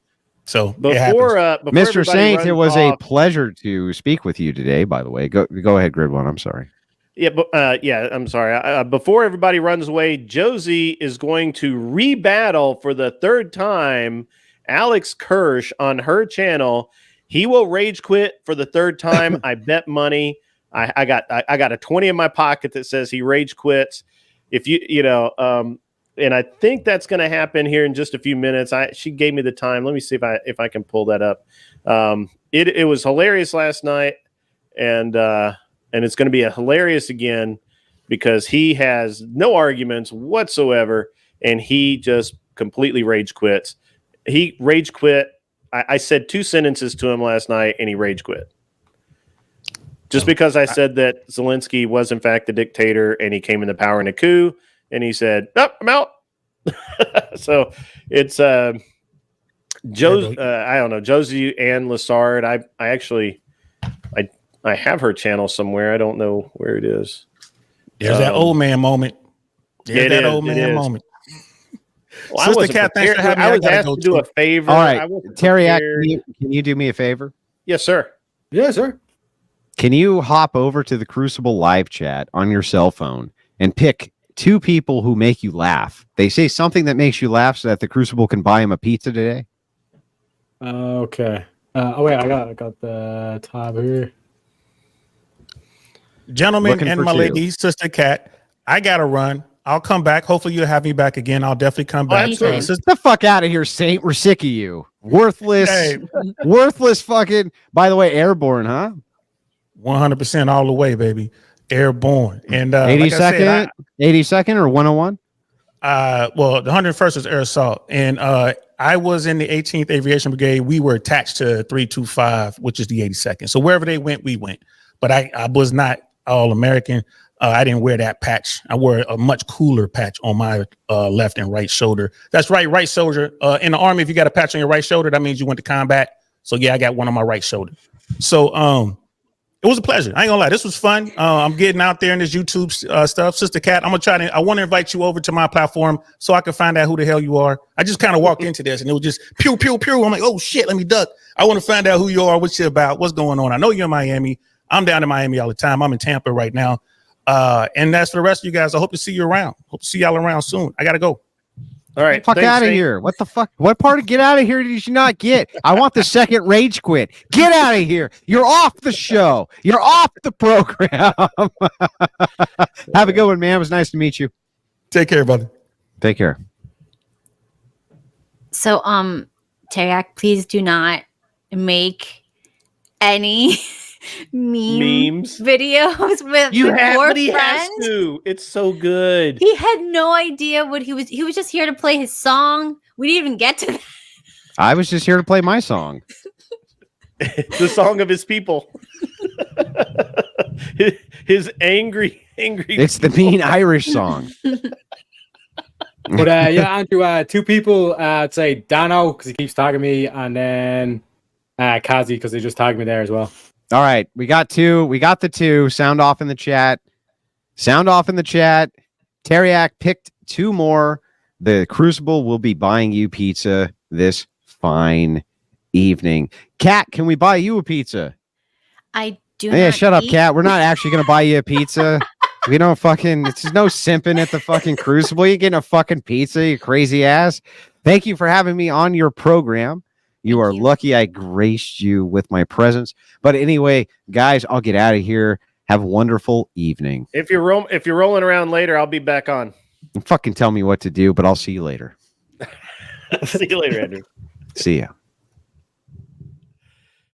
So before Mr. Saint, it was a pleasure to speak with you today. By the way, go ahead, Grid One. I'm sorry. Yeah, I'm sorry. Before everybody runs away, Josie is going to rebattle for the third time Alex Kirsch on her channel. He will rage quit for the third time. I bet money. I got a 20 in my pocket that says he rage quits. If and I think that's going to happen here in just a few minutes. She gave me the time. Let me see if I can pull that up. It was hilarious last night, and it's going to be hilarious again because he has no arguments whatsoever, and he just completely rage quits. He rage quit. I said 2 sentences to him last night, and he rage quit. Just because I said that Zelensky was in fact the dictator and he came into power in a coup and he said, "Oh, I'm out." So it's Joe. I don't know, Josie Ann Lassard. I actually have her channel somewhere. I don't know where it is. There's that old man moment. There's that old man moment. Well, Sister Cat, thanks for having me. I was asked to do a favor. All right, Terry, can you do me a favor? Yes, sir. Yes, sir. Can you hop over to the Crucible live chat on your cell phone and pick 2 people who make you laugh? They say something that makes you laugh so that the Crucible can buy him a pizza today. Okay. Oh wait, I got the tab here. Gentlemen and my lady, Sister Cat, I gotta run. I'll come back. Hopefully you'll have me back again. I'll definitely come back. Get the fuck out of here, Saint. We're sick of you. Worthless, worthless fucking, by the way, airborne, huh? 100% all the way, baby. Airborne. And 82nd, 82nd or 101? Well, the 101st is air assault. And I was in the 18th Aviation Brigade. We were attached to 325, which is the 82nd. So wherever they went, we went. But I was not all American. I didn't wear that patch. I wore a much cooler patch on my left and right shoulder. That's right shoulder. In the Army, if you got a patch on your right shoulder, that means you went to combat. So yeah, I got one on my right shoulder. So it was a pleasure. I ain't gonna lie, this was fun. I'm getting out there in this YouTube stuff. Sister Cat, I want to invite you over to my platform so I can find out who the hell you are. I just kind of walked into this and it was just pew, pew, pew. I'm like, oh shit, let me duck. I want to find out who you are, what you're about, what's going on. I know you're in Miami. I'm down in Miami all the time. I'm in Tampa right now. And that's for the rest of you guys. I hope to see you around. Hope to see y'all around soon. I gotta go. All right. Fuck out of here. What the fuck? What part of get out of here did you not get? I want the second rage quit. Get out of here. You're off the show. You're off the program. Have a good one, man. It was nice to meet you. Take care, buddy. Take care. So, Teriak, please do not make any memes videos with you have, poor but he friend. has to. It's so good. He had no idea what he was. He was just here to play his song. We didn't even get to that. I was just here to play my song. The song of his people. his angry. It's the mean Irish song. But yeah, Andrew, 2 people. I'd say Dano because he keeps tagging me, and then Kazi because they just tagged me there as well. All right, we got 2. We got the 2. Sound off in the chat. Sound off in the chat. Teriak picked 2 more. The Crucible will be buying you pizza this fine evening. Kat, can we buy you a pizza? I do. Yeah, shut up, Kat. We're not actually going to buy you a pizza. We don't fucking. There's no simping at the fucking Crucible. You getting a fucking pizza, you crazy ass. Thank you for having me on your program. You are lucky I graced you with my presence. But anyway, guys, I'll get out of here. Have a wonderful evening. If you're rolling around later, I'll be back on. Fucking tell me what to do, but I'll see you later. See you later, Andrew. See ya.